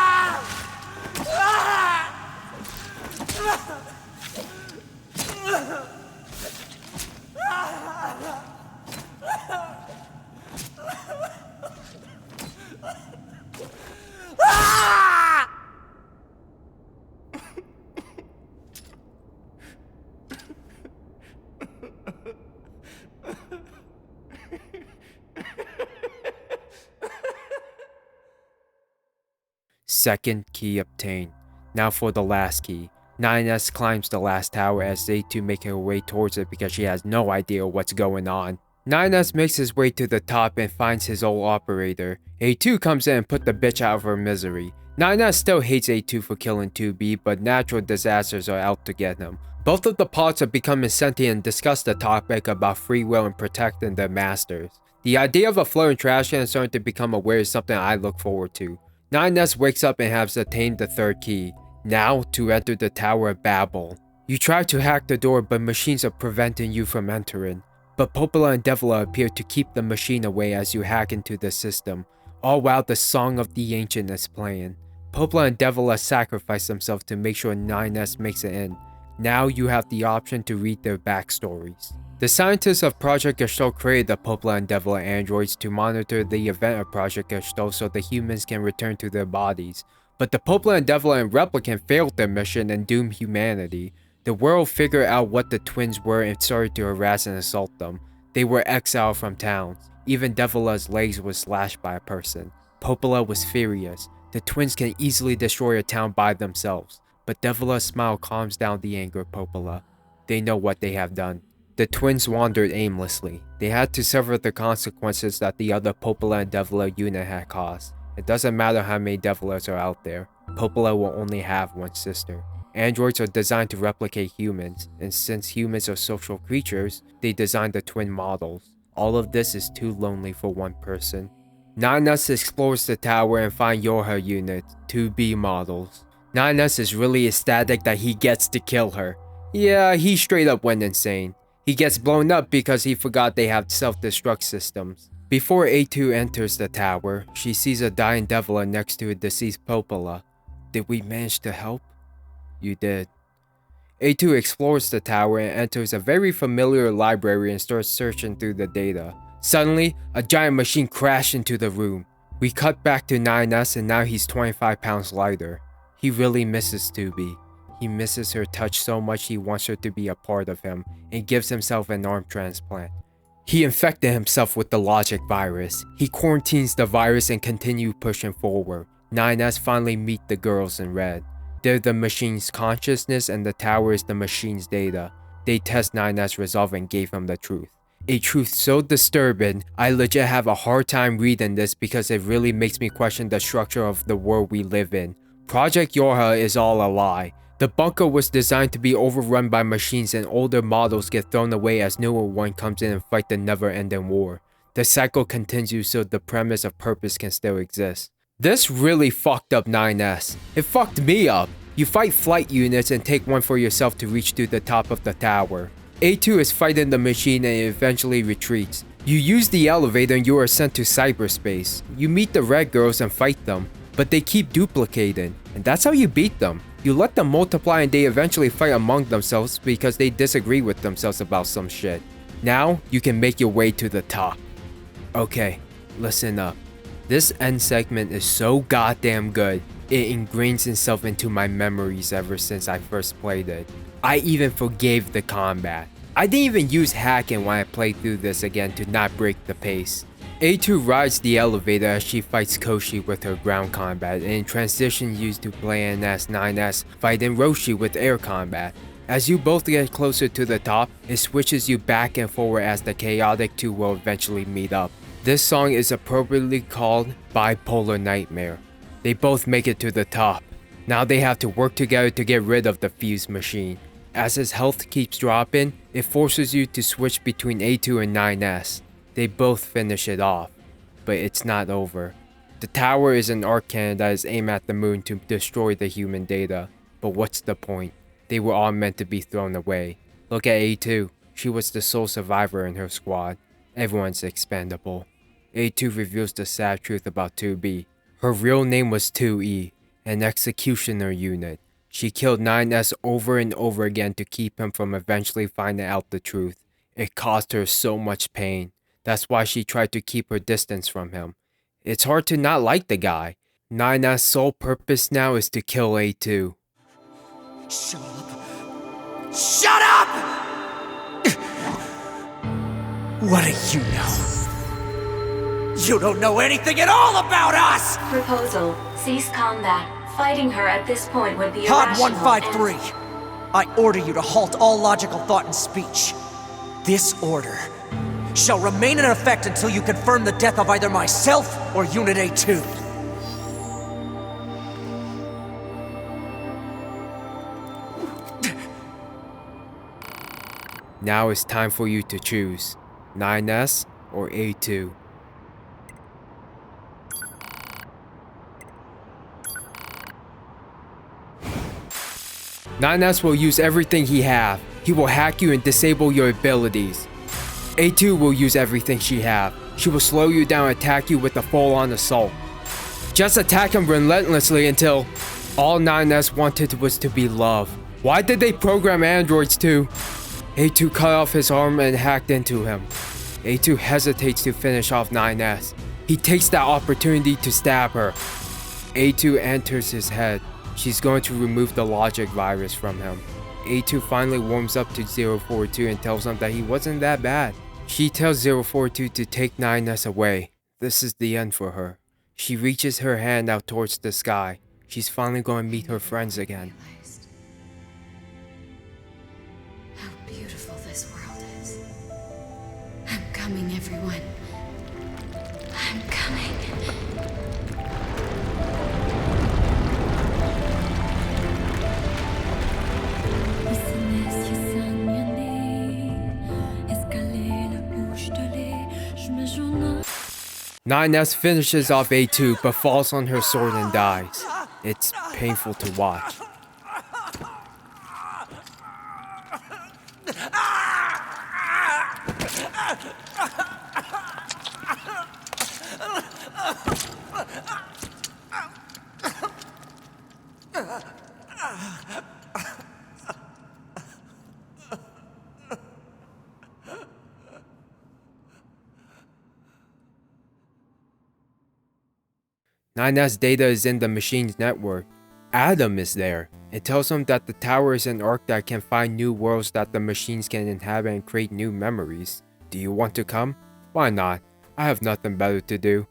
Second key obtained. Now for the last key. 9S climbs the last tower as A2 make her way towards it because she has no idea what's going on. 9S makes his way to the top and finds his old operator. A2 comes in and put the bitch out of her misery. 9S still hates A2 for killing 2B, but natural disasters are out to get him. Both of the pods are becoming sentient and discuss the topic about free will and protecting their masters. The idea of a floating trash can starting to become aware is something I look forward to. 9S wakes up and has attained the third key. Now to enter the Tower of Babel. You try to hack the door, but machines are preventing you from entering. But Popola and Devila appear to keep the machine away as you hack into the system, all while the Song of the Ancient is playing. Popola and Devila sacrifice themselves to make sure 9S makes it in. Now you have the option to read their backstories. The scientists of Project Gestalt created the Popola and Devil androids to monitor the event of Project Gestalt so the humans can return to their bodies. But the Popola and Devil and Replicant failed their mission and doomed humanity. The world figured out what the twins were and started to harass and assault them. They were exiled from towns. Even Devola's legs were slashed by a person. Popola was furious. The twins can easily destroy a town by themselves. But Devola's smile calms down the anger of Popola. They know what they have done. The twins wandered aimlessly. They had to suffer the consequences that the other Popola and Devola unit had caused. It doesn't matter how many Devolas are out there. Popola will only have one sister. Androids are designed to replicate humans, and since humans are social creatures, they designed the twin models. All of this is too lonely for one person. NieR explores the tower and finds Yorha unit, 2B models. NieR is really ecstatic that he gets to kill her. Yeah, he straight up went insane. He gets blown up because he forgot they have self-destruct systems. Before A2 enters the tower, she sees a dying Devola next to a deceased Popola. Did we manage to help? You did. A2 explores the tower and enters a very familiar library and starts searching through the data. Suddenly, a giant machine crashed into the room. We cut back to NieR and now he's 25 pounds lighter. He really misses 2B. He misses her touch so much he wants her to be a part of him and gives himself an arm transplant. He infected himself with the logic virus. He quarantines the virus and continues pushing forward. NieR finally meet the girls in red. They're the machine's consciousness and the tower is the machine's data. They test NieR's resolve and gave him the truth. A truth so disturbing, I legit have a hard time reading this because it really makes me question the structure of the world we live in. Project Yorha is all a lie. The bunker was designed to be overrun by machines and older models get thrown away as newer one comes in and fight the never-ending war. The cycle continues so the premise of purpose can still exist. This really fucked up NieR. It fucked me up. You fight flight units and take one for yourself to reach to the top of the tower. A2 is fighting the machine and it eventually retreats. You use the elevator and you are sent to cyberspace. You meet the red girls and fight them, but they keep duplicating, and that's how you beat them. You let them multiply and they eventually fight among themselves because they disagree with themselves about some shit. Now, you can make your way to the top. Okay, listen up. This end segment is so goddamn good, it ingrains itself into my memories ever since I first played it. I even forgave the combat. I didn't even use hacking when I played through this again to not break the pace. A2 rides the elevator as she fights Koshi with her ground combat and transitions you to playing as NieR fighting Roshi with air combat. As you both get closer to the top, it switches you back and forward as the chaotic two will eventually meet up. This song is appropriately called Bipolar Nightmare. They both make it to the top. Now they have to work together to get rid of the fuse machine. As his health keeps dropping, it forces you to switch between A2 and NieR. They both finish it off, but it's not over. The tower is an arc cannon that is aimed at the moon to destroy the human data, but what's the point? They were all meant to be thrown away. Look at A2, she was the sole survivor in her squad. Everyone's expendable. A2 reveals the sad truth about 2B. Her real name was 2E, an executioner unit. She killed NieR over and over again to keep him from eventually finding out the truth. It caused her so much pain. That's why she tried to keep her distance from him. It's hard to not like the guy. NieR's sole purpose now is to kill A2. Shut up! Shut up! What do you know? You don't know anything at all about us! Proposal. Cease combat. Fighting her at this point would be Pod irrational 153. I order you to halt all logical thought and speech. This order shall remain in effect until you confirm the death of either myself or Unit A2. Now it's time for you to choose, NieR or A2. NieR will use everything he have. He will hack you and disable your abilities. A2 will use everything she have. She will slow you down and attack you with a full-on assault. Just attack him relentlessly until all NieR wanted was to be loved. Why did they program androids too? A2 cut off his arm and hacked into him. A2 hesitates to finish off 9S. He takes that opportunity to stab her. A2 enters his head. She's going to remove the logic virus from him. A2 finally warms up to 042 and tells him that he wasn't that bad. She tells 042 to take 9S away. This is the end for her. She reaches her hand out towards the sky. She's finally going to meet her friends again. How beautiful this world is. I'm coming, everyone. I'm coming. Nine S finishes off A2 but falls on her sword and dies. It's painful to watch. NieR's data is in the machine's network. Adam is there. It tells him that the tower is an arc that can find new worlds that the machines can inhabit and create new memories. Do you want to come? Why not? I have nothing better to do.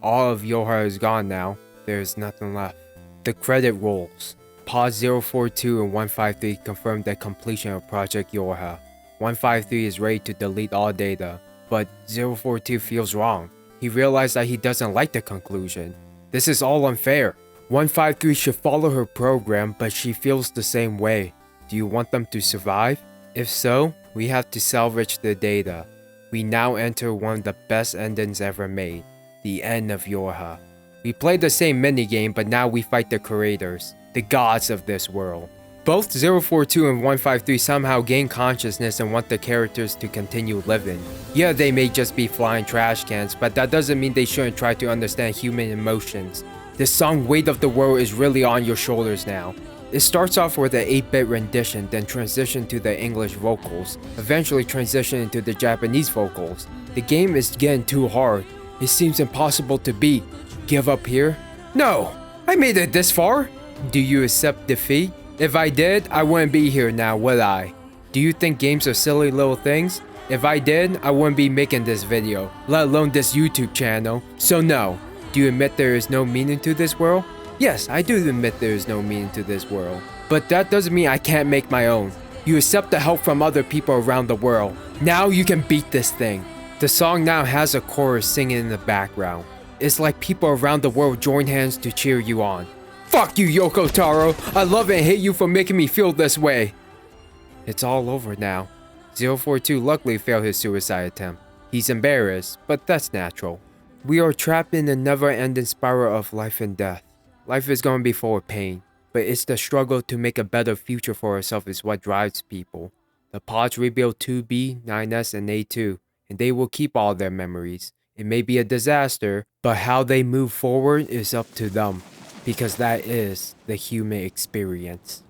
All of Yoha is gone now. There is nothing left. The credit rolls. Pod 042 and 153 confirm the completion of Project Yoha. 153 is ready to delete all data, but 042 feels wrong. He realized that he doesn't like the conclusion. This is all unfair. 153 should follow her program, but she feels the same way. Do you want them to survive? If so, we have to salvage the data. We now enter one of the best endings ever made, the end of Yoha. We play the same minigame, but now we fight the creators, the gods of this world. Both 042 and 153 somehow gain consciousness and want the characters to continue living. Yeah, they may just be flying trash cans, but that doesn't mean they shouldn't try to understand human emotions. The song Weight of the World is really on your shoulders now. It starts off with an 8-bit rendition, then transition to the English vocals, eventually transition into the Japanese vocals. The game is getting too hard. It seems impossible to beat. Give up here? No! I made it this far! Do you accept defeat? If I did, I wouldn't be here now, would I? Do you think games are silly little things? If I did, I wouldn't be making this video, let alone this YouTube channel. So no. Do you admit there is no meaning to this world? Yes, I do admit there is no meaning to this world. But that doesn't mean I can't make my own. You accept the help from other people around the world. Now you can beat this thing. The song now has a chorus singing in the background. It's like people around the world join hands to cheer you on. Fuck you, Yoko Taro! I love and hate you for making me feel this way! It's all over now. 042 luckily failed his suicide attempt. He's embarrassed, but that's natural. We are trapped in a never-ending spiral of life and death. Life is going to be full of pain, but it's the struggle to make a better future for ourselves is what drives people. The pods rebuild 2B, 9S, and A2, and they will keep all their memories. It may be a disaster, but how they move forward is up to them. Because that is the human experience.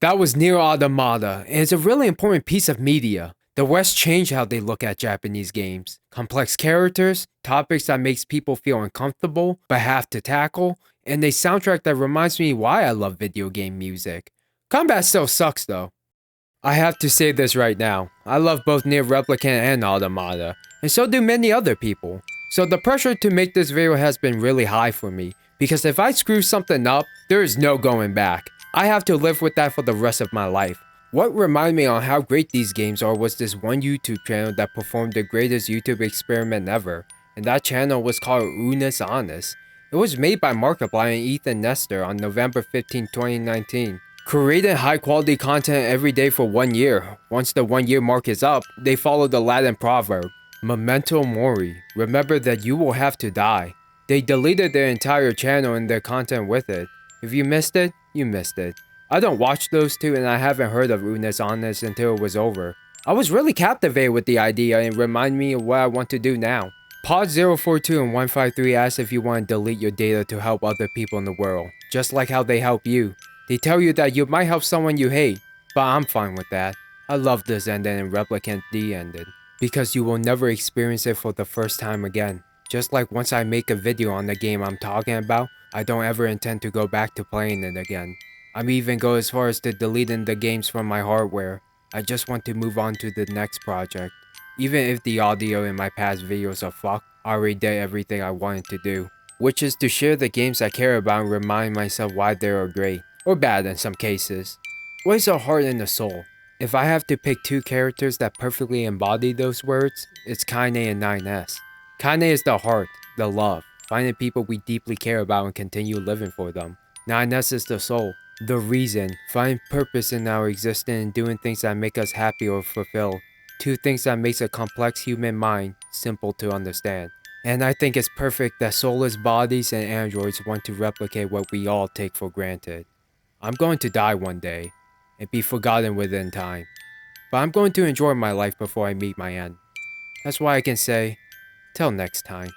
That was NieR Automata, and it's a really important piece of media. The West changed how they look at Japanese games. Complex characters, topics that makes people feel uncomfortable but have to tackle, and a soundtrack that reminds me why I love video game music. Combat still sucks though. I have to say this right now. I love both NieR Replicant and Automata, and so do many other people. So the pressure to make this video has been really high for me, because if I screw something up, there is no going back. I have to live with that for the rest of my life. What reminded me on how great these games are was this one YouTube channel that performed the greatest YouTube experiment ever, and that channel was called Unis Honest. It was made by Markiplier and Ethan Nestor on November 15, 2019. Creating high quality content every day for 1 year. Once the 1 year mark is up, they follow the Latin proverb, Memento Mori, remember that you will have to die. They deleted their entire channel and their content with it. If you missed it, you missed it. I don't watch those two and I haven't heard of Unis Honest until it was over. I was really captivated with the idea and remind me of what I want to do now. Pod042 and 153 asked if you want to delete your data to help other people in the world, just like how they help you. They tell you that you might help someone you hate, but I'm fine with that. I love this ending and Replicant D ended, because you will never experience it for the first time again. Just like once I make a video on the game I'm talking about, I don't ever intend to go back to playing it again. I'm even go as far as to deleting the games from my hardware. I just want to move on to the next project. Even if the audio in my past videos are fucked, I already did everything I wanted to do, which is to share the games I care about and remind myself why they are great, or bad in some cases. What is a heart and a soul? If I have to pick two characters that perfectly embody those words, it's Kaine and 9S. Kaine is the heart, the love, finding people we deeply care about and continue living for them. 9S is the soul, the reason, finding purpose in our existence and doing things that make us happy or fulfilled. Two things that makes a complex human mind simple to understand. And I think it's perfect that soulless bodies and androids want to replicate what we all take for granted. I'm going to die one day and be forgotten within time, but I'm going to enjoy my life before I meet my end. That's why I can say, till next time.